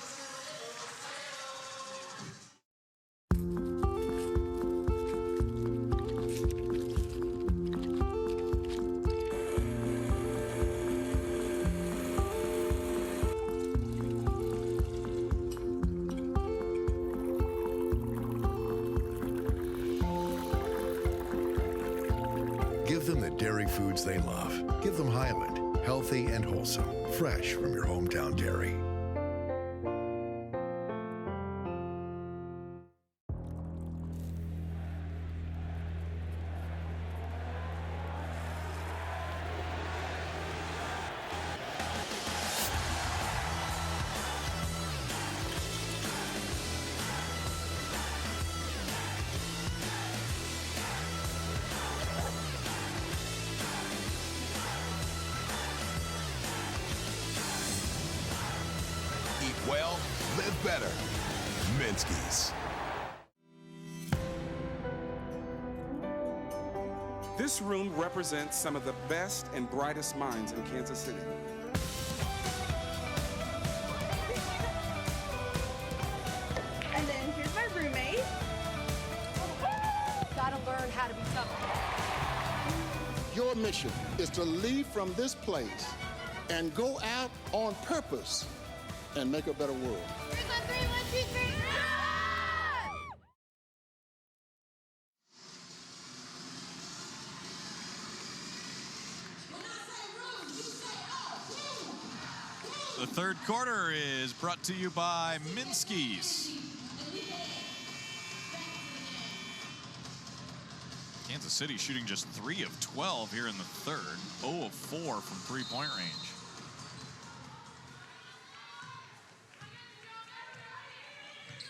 Give them the dairy foods they love. Give them Highland, healthy and wholesome, fresh from your hometown dairy. Eat well, live better. Minsky's. This room represents some of the best and brightest minds in Kansas City. And then here's my roommate. Gotta learn how to be tough. Your mission is to leave from this place and go out on purpose and make a better world. 3, 1, 2, 3. The third quarter is brought to you by Minsky's. Kansas City shooting just 3 of 12 here in the third. 0 of 4 from three-point range.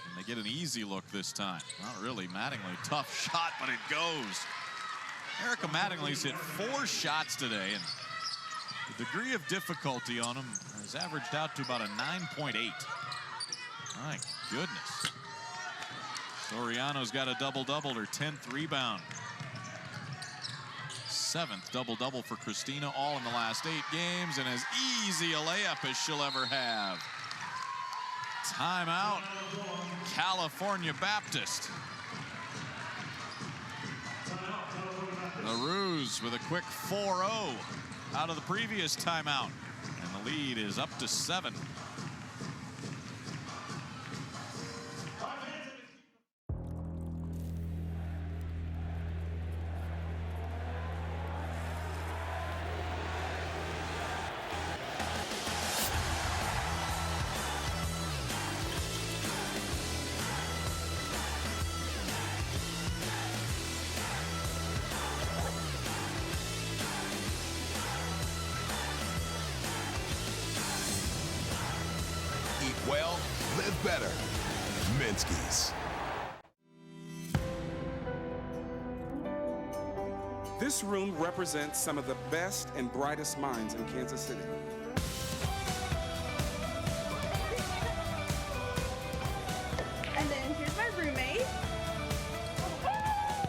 And they get an easy look this time. Not really. Mattingly, tough shot, but it goes. Erica Mattingly's hit 4 shots today, and the degree of difficulty on him has averaged out to about a 9.8. My goodness. Soriano's got a double-double, her 10th rebound. 7th double-double for Christina, all in the last 8 games, and as easy a layup as she'll ever have. Timeout, California Baptist. The Roos with a quick 4-0 out of the previous timeout, and the lead is up to 7. Eat well, live better. Minsky's. This room represents some of the best and brightest minds in Kansas City. And then here's my roommate.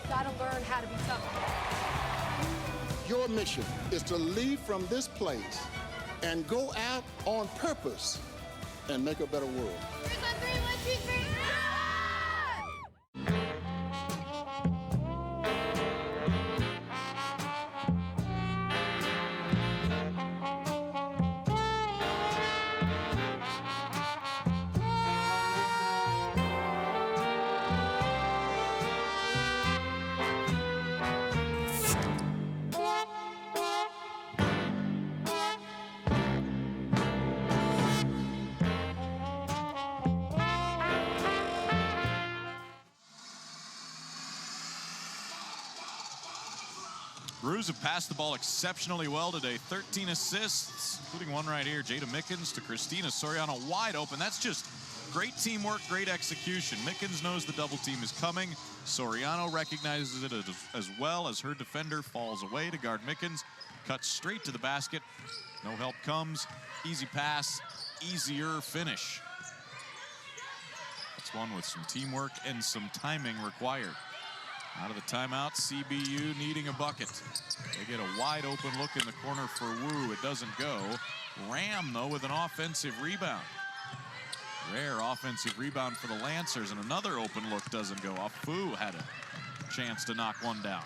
Gotta learn how to be tough. Your mission is to leave from this place and go out on purpose and make a better world. 3 on 3, 1, 2, 3. Brews have passed the ball exceptionally well today. 13 assists, including one right here. Jada Mickens to Christina Soriano, wide open. That's just great teamwork, great execution. Mickens knows the double team is coming. Soriano recognizes it as well as her defender falls away to guard Mickens. Cuts straight to the basket. No help comes. Easy pass, easier finish. That's one with some teamwork and some timing required. Out of the timeout, CBU needing a bucket. They get a wide open look in the corner for Wu. It doesn't go. Ram, though, with an offensive rebound. Rare offensive rebound for the Lancers, and another open look doesn't go. Afu had a chance to knock one down.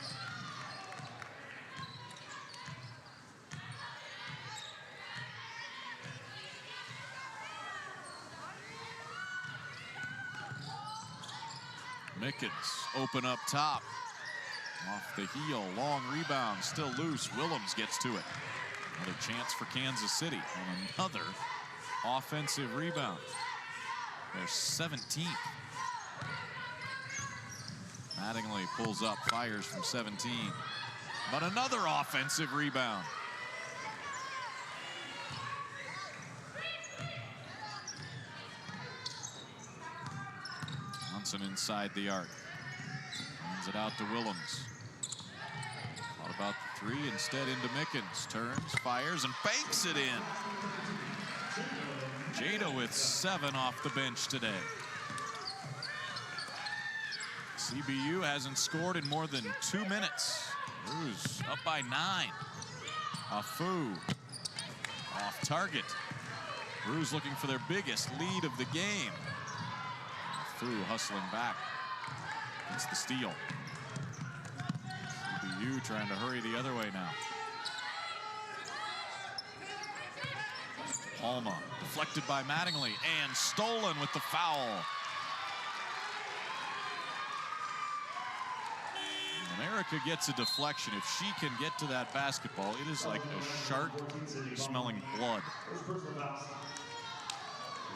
Mickens open up top. Off the heel, long rebound, still loose. Willems gets to it. Another chance for Kansas City and another offensive rebound. They're 17th. Mattingly pulls up, fires from 17. But another offensive rebound. Inside the arc. Hands it out to Willems. Thought about the three, instead into Mickens. Turns, fires, and banks it in. Jada with 7 off the bench today. CBU hasn't scored in more than 2 minutes. Brews up by 9. Afu off target. Brews looking for their biggest lead of the game. Hustling back. It's the steal. CBU trying to hurry the other way now. Palma deflected by Mattingly and stolen with the foul. When Erica gets a deflection, if she can get to that basketball, it is like a shark smelling blood.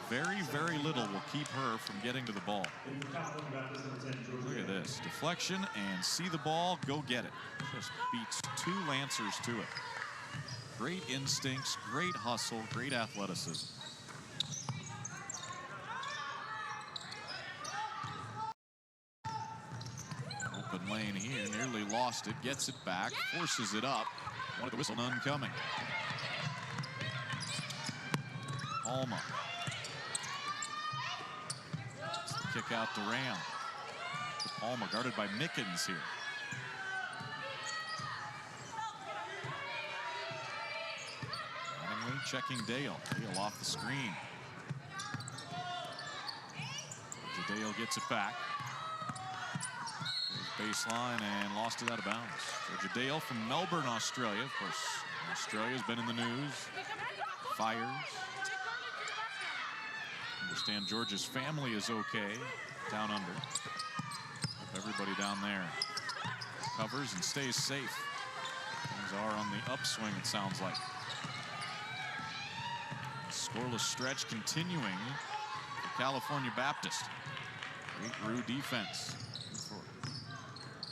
Very, very little will keep her from getting to the ball. Look at this. Deflection and see the ball, go get it. Just beats 2 Lancers to it. Great instincts, great hustle, great athleticism. Open lane here, nearly lost it, gets it back, forces it up. Wanted the whistle, none coming. Palma. Kick out to Ram. To Palma, guarded by Mickens here. Mattingly checking Dale. Dale off the screen. Dale gets it back. Baseline and lost it out of bounds. Georgia Dale from Melbourne, Australia. Of course, Australia's been in the news. Fires. Understand Georgia's family is okay down under. Hope everybody down there covers and stays safe. Things are on the upswing, it sounds like. Scoreless stretch continuing for California Baptist. Great Rue defense.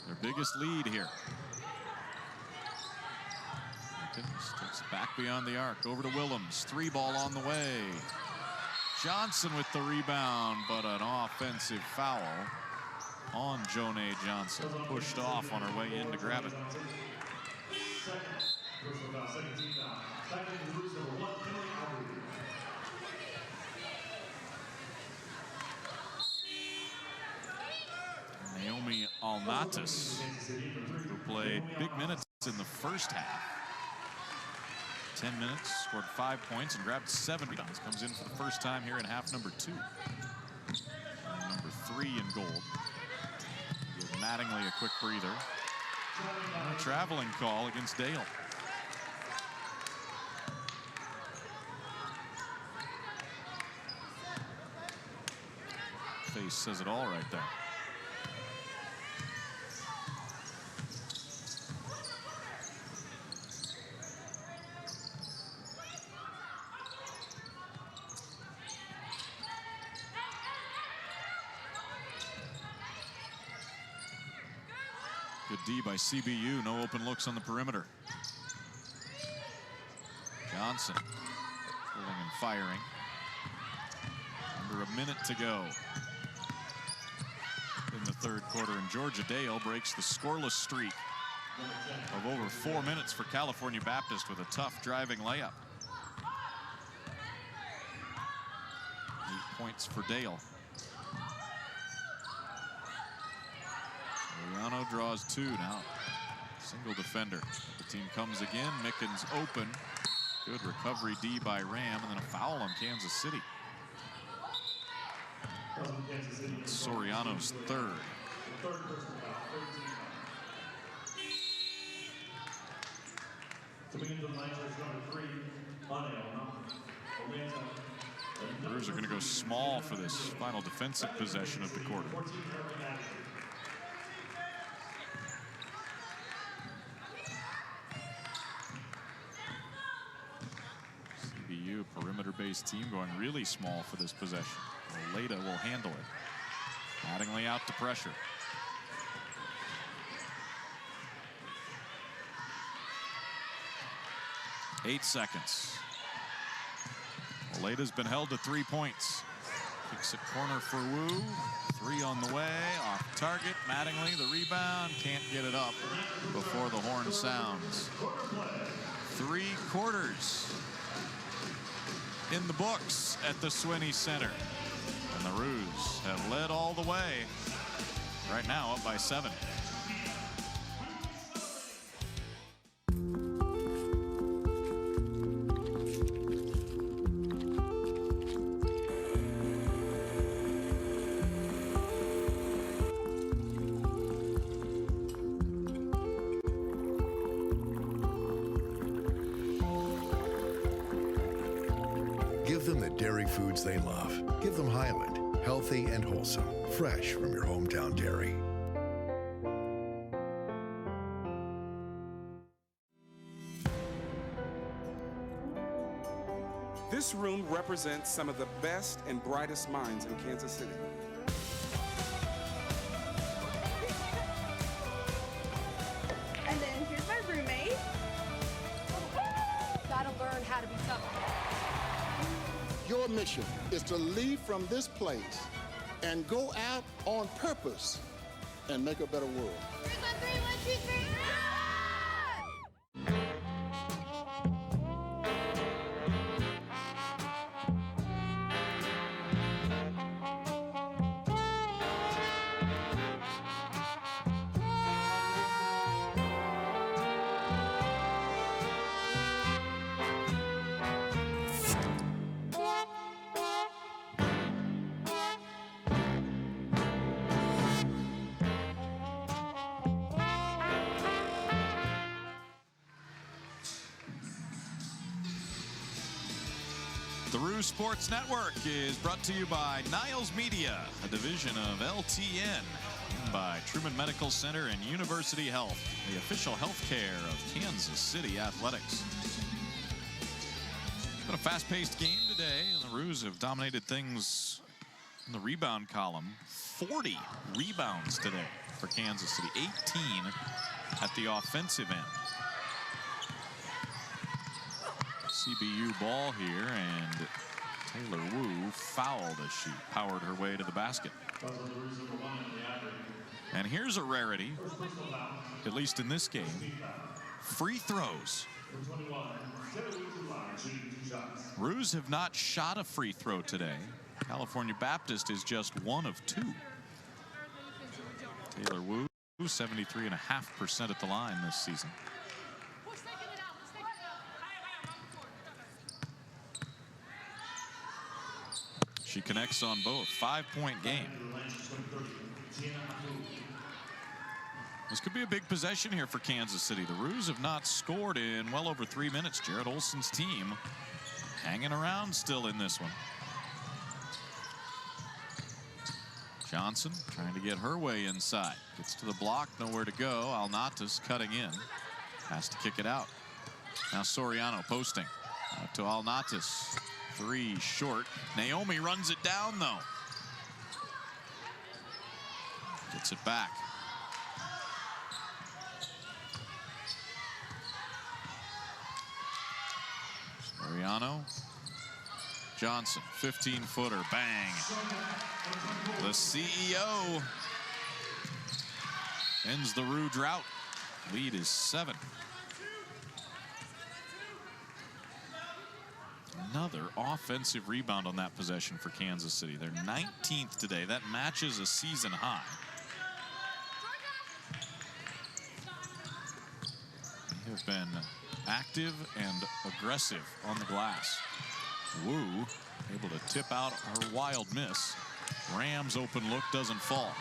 Their biggest lead here. Mickens takes it back beyond the arc. Over to Willems. 3 ball on the way. Johnson with the rebound, but an offensive foul on Jonay Johnson. Pushed off on her way in to grab it. Second, personal foul, second team foul. Back into the Roos, number 1, Finley Albury. Naomi Alnatis, who played big minutes in the first half. 10 minutes, scored 5 points, and grabbed 7 rebounds. Comes in for the first time here in half number 2. And number 3 in gold. Give Mattingly a quick breather. And a traveling call against Dale. Face says it all right there. Good D by CBU, no open looks on the perimeter. Johnson pulling and firing. Under a minute to go in the third quarter, and Georgia Dale breaks the scoreless streak of over 4 minutes for California Baptist with a tough driving layup. 8 points for Dale. Soriano draws 2 now. Single defender. The team comes again. Mickens open. Good recovery D by Ram, and then a foul on Kansas City. Soriano's third. The Brewers are going to go small for this final defensive possession of the quarter. CBU, perimeter-based team, going really small for this possession. Leda will handle it. Mattingly out to pressure. Eight seconds. Leda's been held to 3 points. Kicks it corner for Wu. 3 on the way. Off target. Mattingly, the rebound. Can't get it up before the horn sounds. 3 quarters in the books at the Swinney Center. And the Roos have led all the way. Right now up by 7. Give them the dairy foods they love. Give them Highland, healthy and wholesome, fresh from your hometown dairy. This room represents some of the best and brightest minds in Kansas City. And then here's my roommate. Gotta learn how to be tough. Your mission is to leave from this place and go out on purpose and make a better world. 3 on 3, 1, 2, 3. The Roos Sports Network is brought to you by Niles Media, a division of LTN, and by Truman Medical Center and University Health, the official health care of Kansas City Athletics. It's been a fast-paced game today, and the Roos have dominated things in the rebound column. 40 rebounds today for Kansas City, 18 at the offensive end. CBU ball here, and Taylor Wu fouled as she powered her way to the basket. And here's a rarity, at least in this game. free throws. Number 21, Taylor to the line, shooting 2 shots. Roos have not shot a free throw today. California Baptist is just 1 of 2. Taylor Wu, 73.5% at the line this season. She connects on both. 5-point game. This could be a big possession here for Kansas City. The Roos have not scored in well over 3 minutes. Jared Olson's team hanging around still in this one. Johnson trying to get her way inside. Gets to the block, nowhere to go. Alnatas cutting in. Has to kick it out. Now Soriano posting. Out to Alnatas. 3 short. Naomi runs it down, though. Gets it back. Soriano. Johnson, 15-footer, bang. The CEO ends the Roo drought. Lead is 7. Another offensive rebound on that possession for Kansas City. They're 19th today. That matches a season high. They have been active and aggressive on the glass. Wu able to tip out her wild miss. Rams open look doesn't fall.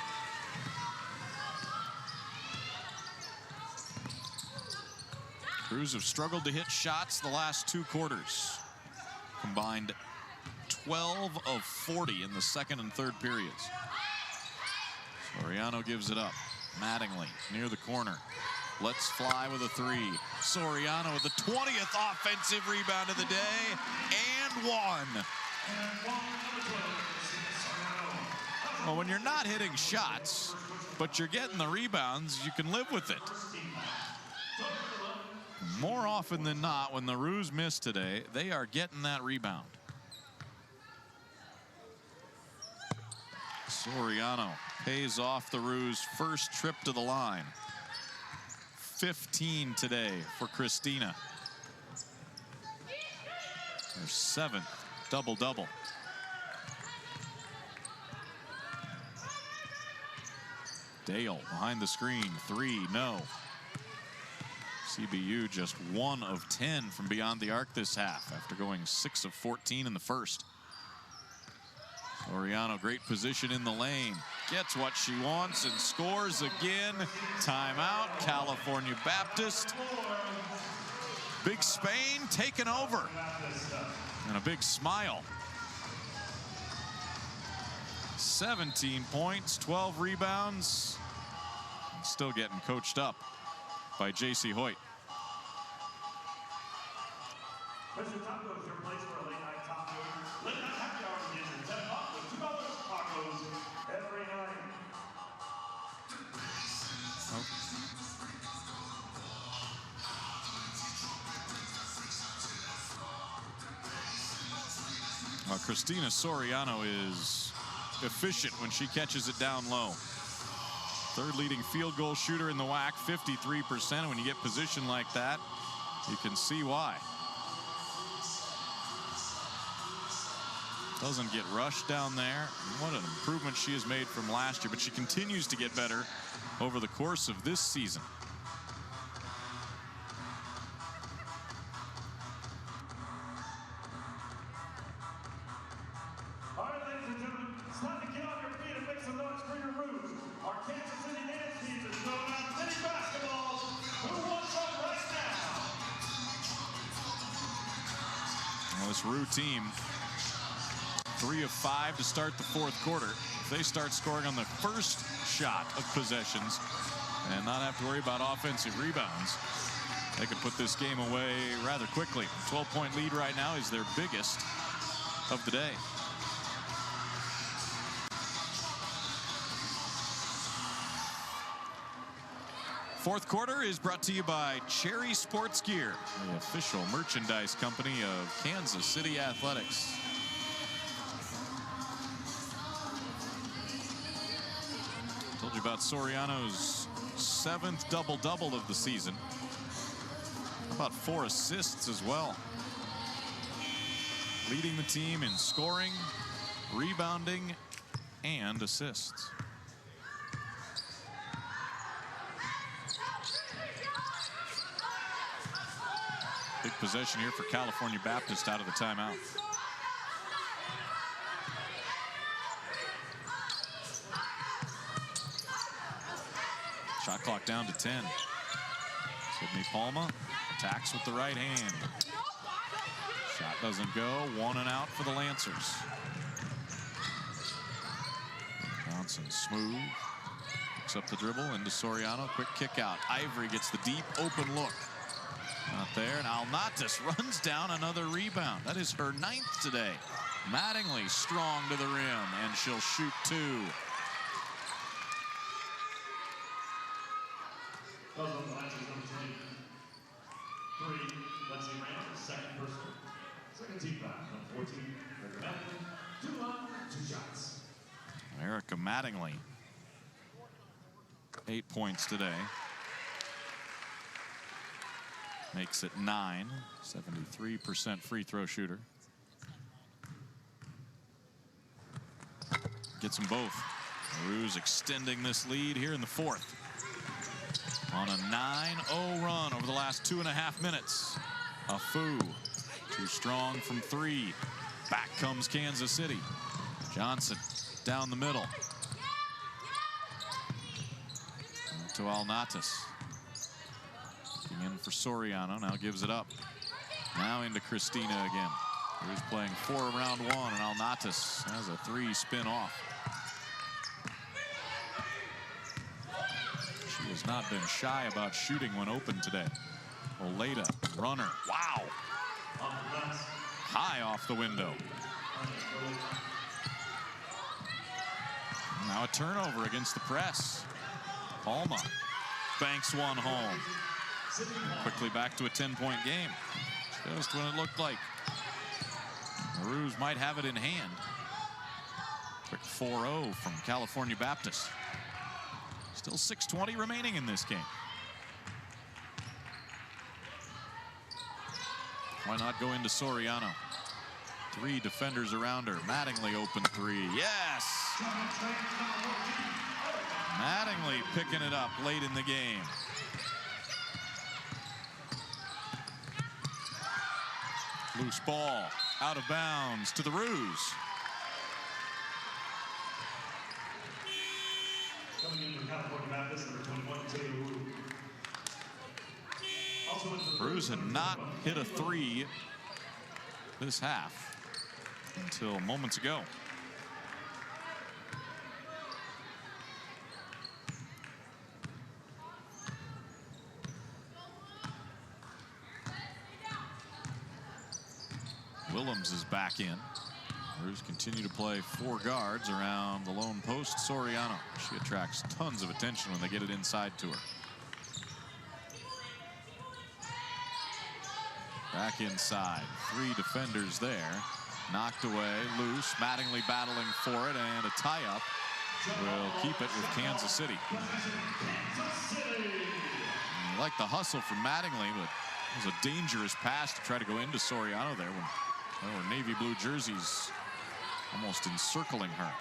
Crews have struggled to hit shots the last 2 quarters. Combined 12 of 40 in the second and third periods. Soriano gives it up. Mattingly near the corner. Let's fly with a 3. Soriano with the 20th offensive rebound of the day and 1. Well, when you're not hitting shots, but you're getting the rebounds, you can live with it. More often than not, when the Roos miss today, they are getting that rebound. Soriano pays off the Roos' first trip to the line. 15 today for Christina. Their 7th double-double. Dale behind the screen, 3, no. CBU just 1 of 10 from beyond the arc this half after going 6 of 14 in the first. Soriano, great position in the lane. Gets what she wants and scores again. Timeout, California Baptist. Big Spain taking over. And a big smile. 17 points, 12 rebounds. And still getting coached up by J.C. Hoyt. Mr. Tacos, your place for a late night taco. Late night happy hour begins at 10 o'clock with $2 tacos every night. Well, Christina Soriano is efficient when she catches it down low. 3rd leading field goal shooter in the WAC, 53%. When you get positioned like that, you can see why. Doesn't get rushed down there. What an improvement she has made from last year, but she continues to get better over the course of this season. All right, ladies and gentlemen, it's time to get on your feet and make some noise for your Roos. Our Kansas City dance team is throwing out mini basketballs. Who wants one right now? Well, this Roo team, 3 of 5 to start the 4th quarter. If they start scoring on the first shot of possessions and not have to worry about offensive rebounds, they could put this game away rather quickly. 12-point lead right now is their biggest of the day. Fourth quarter is brought to you by Cherry Sports Gear, the official merchandise company of Kansas City Athletics. Told you about Soriano's 7th double-double of the season. About 4 assists as well. Leading the team in scoring, rebounding, and assists. Big possession here for California Baptist out of the timeout. Shot clock down to 10. Sydney Palma attacks with the right hand. Shot doesn't go. 1 and out for the Lancers. Johnson smooth. Picks up the dribble into Soriano. Quick kick out. Ivory gets the deep open look. Not there. And Alnatis runs down another rebound. That is her 9th today. Mattingly strong to the rim, and she'll shoot 2. Goes on the Lancers number 23, Leslie Randall, second personal. Second team foul, number 14, Erica Mattingly, 2 on, 2 shots. Erica Mattingly, 8 points today. Makes it 9, 73% free throw shooter. Gets them both. LaRue's extending this lead here in the 4th. On a 9-0 run over the last 2.5 minutes. Afu, too strong from 3. Back comes Kansas City. Johnson down the middle. To Alnatis. Looking in for Soriano, now gives it up. Now into Christina again. Who's playing 4 around 1, and Alnatis has a 3 spin off. She has not been shy about shooting when open today. Oleda, runner, wow. High off the window. Now a turnover against the press. Palma banks one home. Quickly back to a 10-point game. Just when it looked like the Roos might have it in hand. Quick 4-0 from California Baptist. Still 6:20 remaining in this game. Why not go into Soriano? 3 defenders around her. Mattingly open 3. Yes! Mattingly picking it up late in the game. Loose ball out of bounds to the Roos. Coming in from California Baptist, number 21, Taylor Wu. Roos had not hit a 3 this half until moments ago. Willems is back in. Roos continue to play 4 guards around the lone post. Soriano, she attracts tons of attention when they get it inside to her. Back inside, 3 defenders there. Knocked away, loose. Mattingly battling for it, and a tie-up will keep it with Kansas City. You like the hustle from Mattingly, but it was a dangerous pass to try to go into Soriano there when there were navy blue jerseys almost encircling her.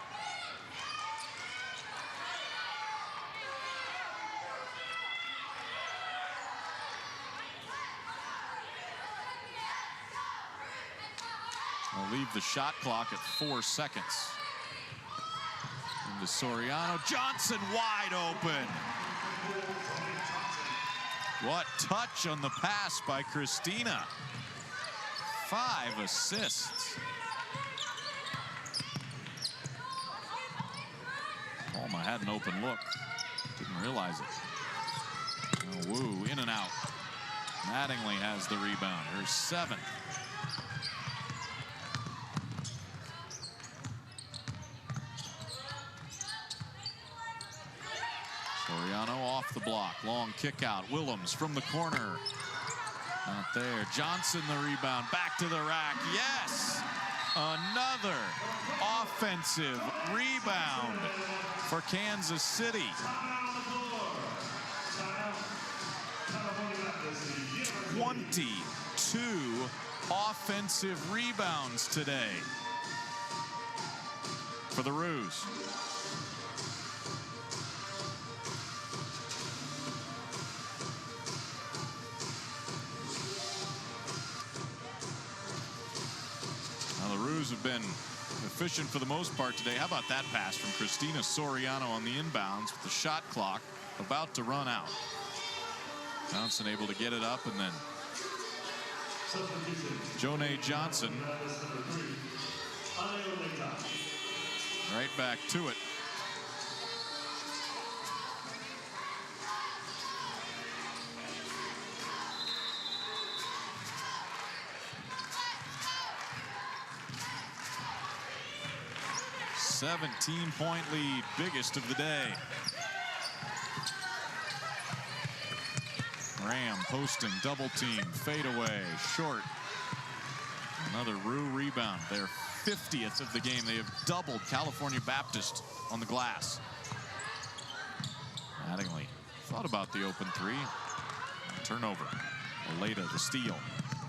I'll leave the shot clock at 4 seconds. Into Soriano. Johnson wide open. What touch on the pass by Christina. 5 assists. Palma had an open look. Didn't realize it. Oh, Wu in and out. Mattingly has the rebound. Her 7th. Soriano off the block. Long kick out. Willems from the corner. Not there. Johnson the rebound. Back to the rack. Yes! Another offensive rebound for Kansas City. 22 offensive rebounds today for the Roos. Now the Roos have been efficient for the most part today. How about that pass from Christina Soriano on the inbounds with the shot clock about to run out. Johnson able to get it up, and then Jonay Johnson right back to it. "17-point lead, biggest of the day." Graham posting, double team, fade away, short. Another Roo rebound, their 50th of the game. They have doubled California Baptist on the glass. Mattingly thought about the open three. Turnover. Oleda the steal.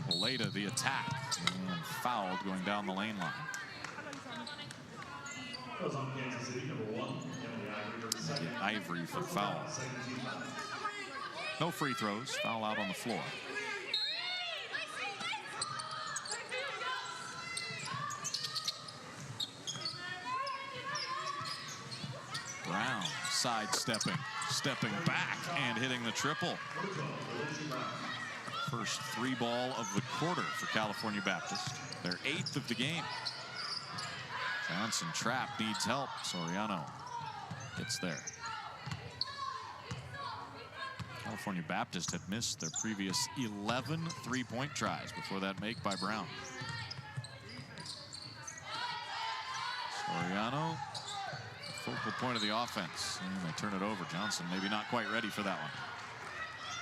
Oleda the attack. And fouled going down the lane line. Ivory for foul. No free throws. Foul out on the floor. Brown sidestepping, stepping back, and hitting the triple. First three ball of the quarter for California Baptist. Their 8th of the game. Johnson trapped, needs help. Soriano gets there. California Baptist had missed their previous 11 three-point tries before that make by Brown. Soriano, focal point of the offense, and they turn it over. Johnson maybe not quite ready for that one.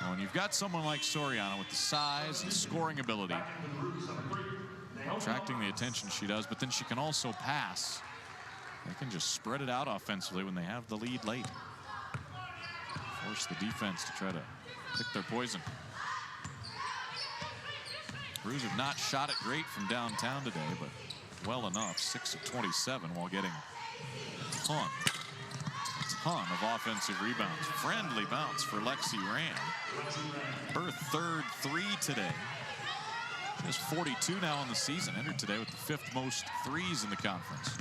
Well, when you've got someone like Soriano with the size and scoring ability, attracting the attention she does, but then she can also pass. They can just spread it out offensively when they have the lead late. Force the defense to try to pick their poison. Roos have not shot it great from downtown today, but well enough. 6 of 27 while getting a ton of offensive rebounds. Friendly bounce for Lexi Ram. Her 3rd three today. Just 42 now in the season. Entered today with the 5th most threes in the conference.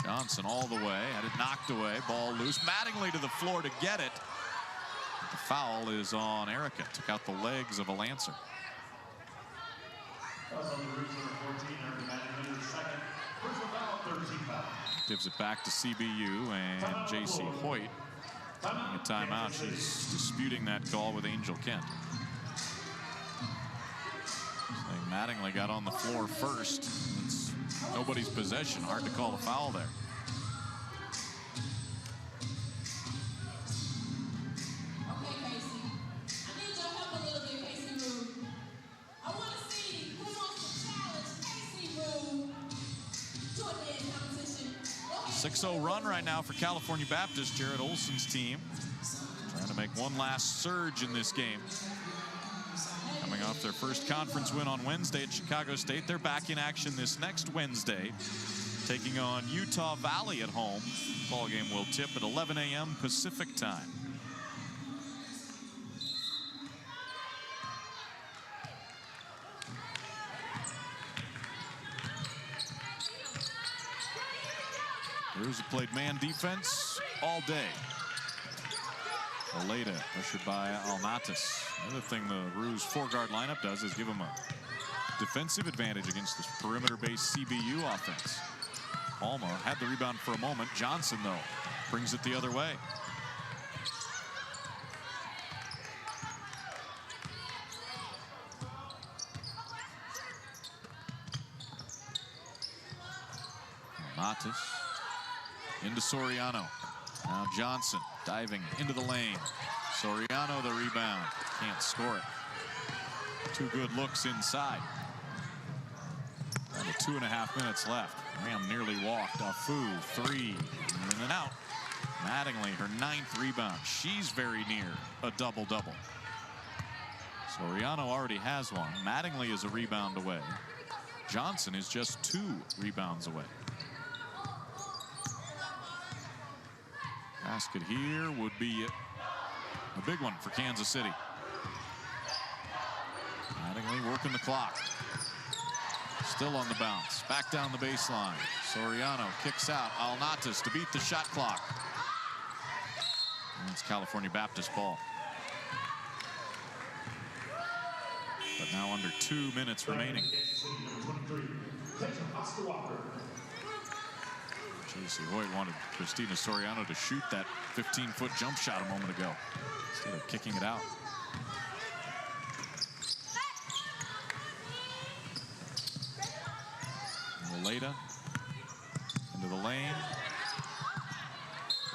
Johnson all the way, had it knocked away, ball loose. Mattingly to the floor to get it. The foul is on Erica. Took out the legs of a Lancer. Gives it back to CBU, and J.C. Hoyt taking a timeout. She's disputing that call with Angel Kent. Mattingly got on the floor first. It's nobody's possession. Hard to call a foul there. I want to see who wants to challenge Casey Rue to a dance competition. 6-0 run right now for California Baptist. Jared Olson's team trying to make one last surge in this game. Coming off their first conference win on Wednesday at Chicago State. They're back in action this next Wednesday, taking on Utah Valley at home. Ball game will tip at 11 a.m. Pacific time. Roos have played man defense all day. Oleda pressured by Almatis. Another thing the Roos 4-guard lineup does is give them a defensive advantage against this perimeter-based CBU offense. Palma had the rebound for a moment. Johnson, though, brings it the other way. Almatis into Soriano. Now Johnson diving into the lane. Soriano the rebound. Can't score it. 2 good looks inside. Down to 2.5 minutes left. Ram nearly walked. Afu, 3, in and out. Mattingly, her 9th rebound. She's very near a double-double. Soriano already has one. Mattingly is a rebound away. Johnson is just 2 rebounds away. Basket here would be a big one for Kansas City. Mattingly working the clock. Still on the bounce. Back down the baseline. Soriano kicks out. Alnatas to beat the shot clock. And it's California Baptist ball. But now under 2 minutes remaining. J.C. Hoyt wanted Christina Soriano to shoot that 15-foot jump shot a moment ago instead of kicking it out. Leda into the lane.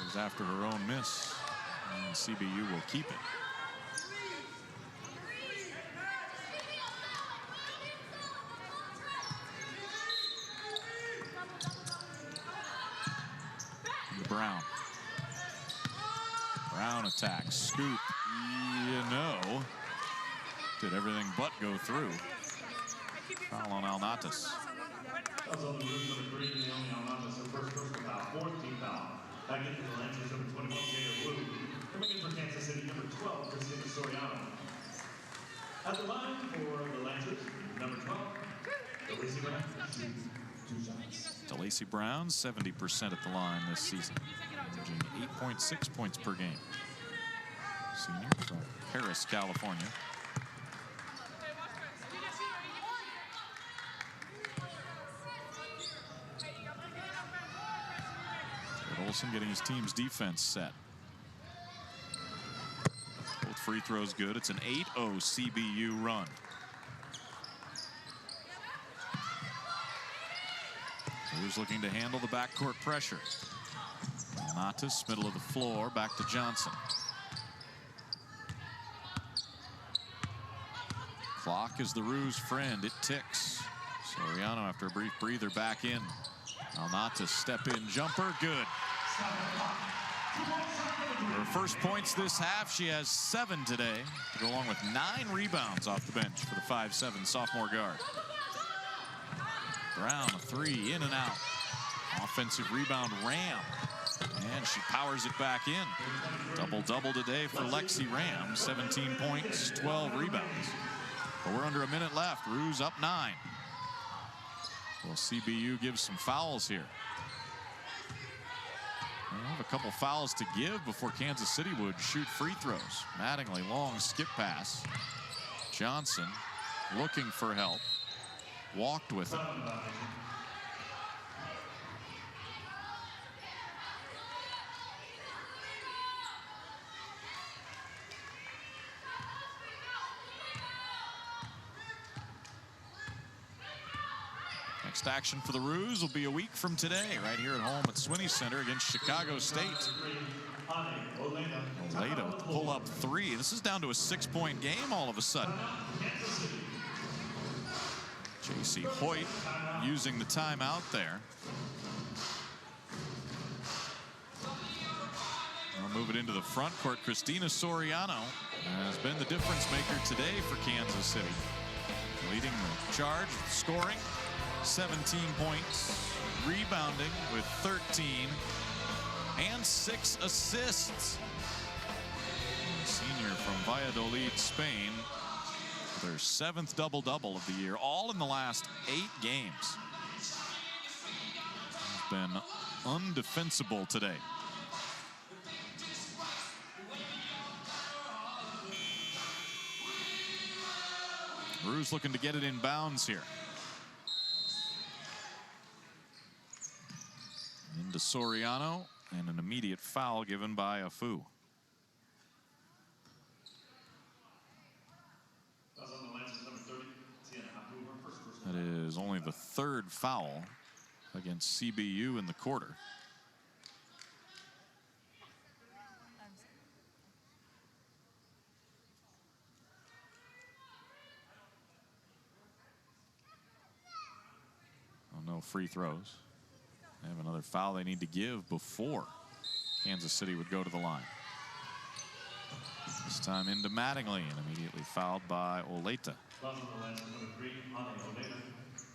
Goes after her own miss. And CBU will keep it. Brown. Brown attacks. Scoop. Did everything but go through. Foul on Alnatas. Fouls on the room, number 3, Naomi Alnatas, her first personal foul, 4th team foul. Back in for the Lancers, number 21, Taylor Blue. Coming in for Kansas City, number 12, Christina Soriano. At the line for the Lancers, number 12, DeLacy Brown, shoots 2 shots. DeLacy Brown, 70% at the line this season, averaging 8.6 points per game. Senior from Paris, California. Olsen getting his team's defense set. Both free throws good. It's an 8-0 CBU run. Who's looking to handle the backcourt pressure? Alnatas, middle of the floor, back to Johnson. Clock is the Roos' friend. It ticks. Soriano, after a brief breather, back in. Alnatas step in jumper, good. Her first points this half. She has 7 today to go along with 9 rebounds off the bench for the 5'7" sophomore guard. Brown, a 3, in and out. Offensive rebound, Ram. And she powers it back in. Double-double today for Lexi Ram. 17 points, 12 rebounds. But we're under a minute left. Roos up 9. Well, CBU gives some fouls here. They have a couple fouls to give before Kansas City would shoot free throws. Mattingly, long skip pass. Johnson looking for help. Walked with it. Next action for the Roos will be a week from today, right here at home at Swinney Center against Chicago State. Oleda with the pull-up 3. This is down to a 6-point game all of a sudden. J.C. Hoyt using the timeout there. We'll move it into the front court. Christina Soriano has been the difference maker today for Kansas City. Leading the charge, scoring 17 points, rebounding with 13, and 6 assists. Senior from Valladolid, Spain. Their 7th double-double of the year, all in the last 8 games. Has been undefensible today. Roos looking to get it in bounds here. Into Soriano, and an immediate foul given by Afu. That is only the 3rd foul against CBU in the quarter. Oh, no free throws. They have another foul they need to give before Kansas City would go to the line. This time into Mattingly and immediately fouled by Oleta. Fouls on the lens, number 3, Oleta.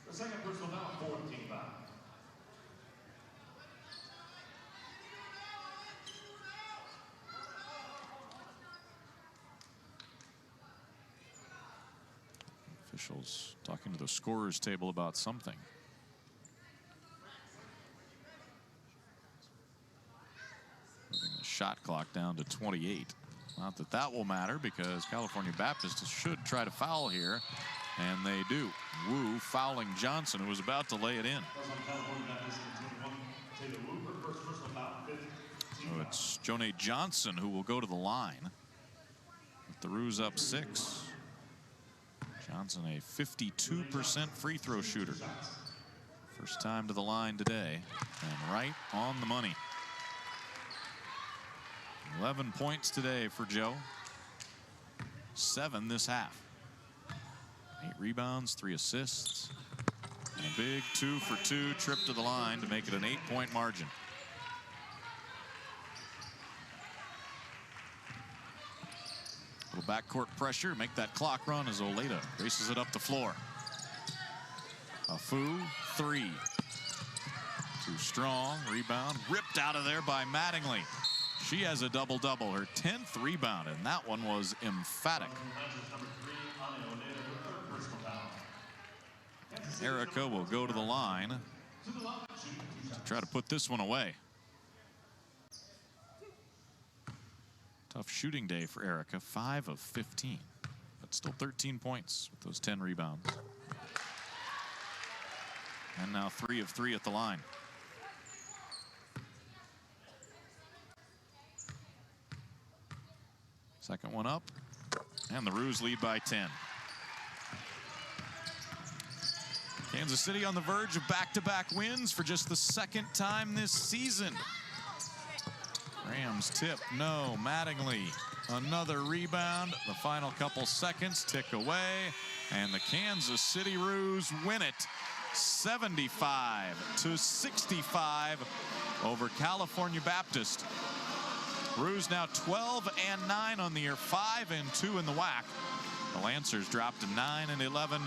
The second personal foul, 14 foul. Officials talking to the scorer's table about something. Moving the shot clock down to 28. Not that that will matter because California Baptist should try to foul here, and they do. Wu fouling Johnson, who was about to lay it in. So it's Jonay Johnson who will go to the line. With the Roos up 6. Johnson, a 52% free throw shooter. First time to the line today, and right on the money. 11 points today for Joe. 7 this half. 8 rebounds, 3 assists. And a big 2 for 2 trip to the line to make it an 8-point margin. Little backcourt pressure, make that clock run as Oleta races it up the floor. Afu, 3. Too strong, rebound, ripped out of there by Mattingly. She has a double-double, her 10th rebound, and that one was emphatic. Erica will go to the line to try to put this one away. Tough shooting day for Erica, 5 of 15, but still 13 points with those 10 rebounds. And now 3 of 3 at the line. Second one up, and the Roos lead by 10. Kansas City on the verge of back-to-back wins for just the second time this season. Rams tip, no. Mattingly, another rebound. The final couple seconds tick away, and the Kansas City Roos win it 75-65 over California Baptist. Roos now 12-9 on the year, 5-2 in the WAC. The Lancers dropped to 9-11,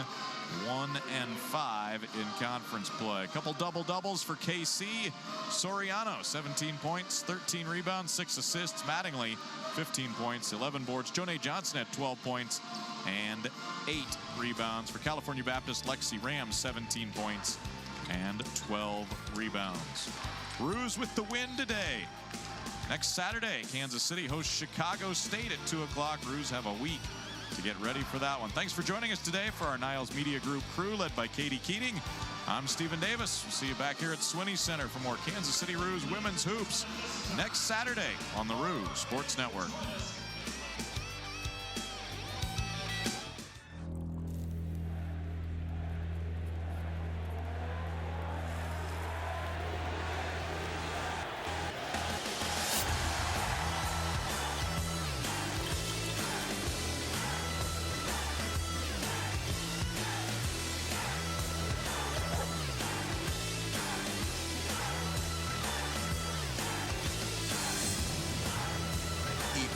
1-5 in conference play. A couple double-doubles for KC. Soriano, 17 points, 13 rebounds, 6 assists. Mattingly, 15 points, 11 boards. Jonay Johnson had 12 points and 8 rebounds. For California Baptist, Lexi Rams, 17 points and 12 rebounds. Roos with the win today. Next Saturday, Kansas City hosts Chicago State at 2 o'clock. Roos have a week to get ready for that one. Thanks for joining us today for our Niles Media Group crew led by Katie Keating. I'm Stephen Davis. We'll see you back here at Swinney Center for more Kansas City Roos women's hoops next Saturday on the Roos Sports Network.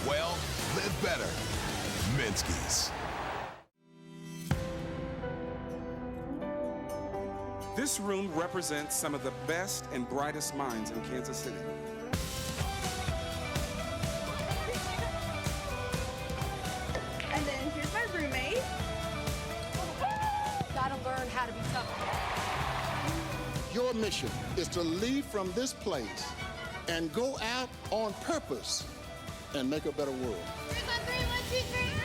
Well, live better. Minsky's. This room represents some of the best and brightest minds in Kansas City. And then here's my roommate. Gotta learn how to be tough. Your mission is to leave from this place and go out on purpose and make a better world. 3 on 3, 1, 2, 3.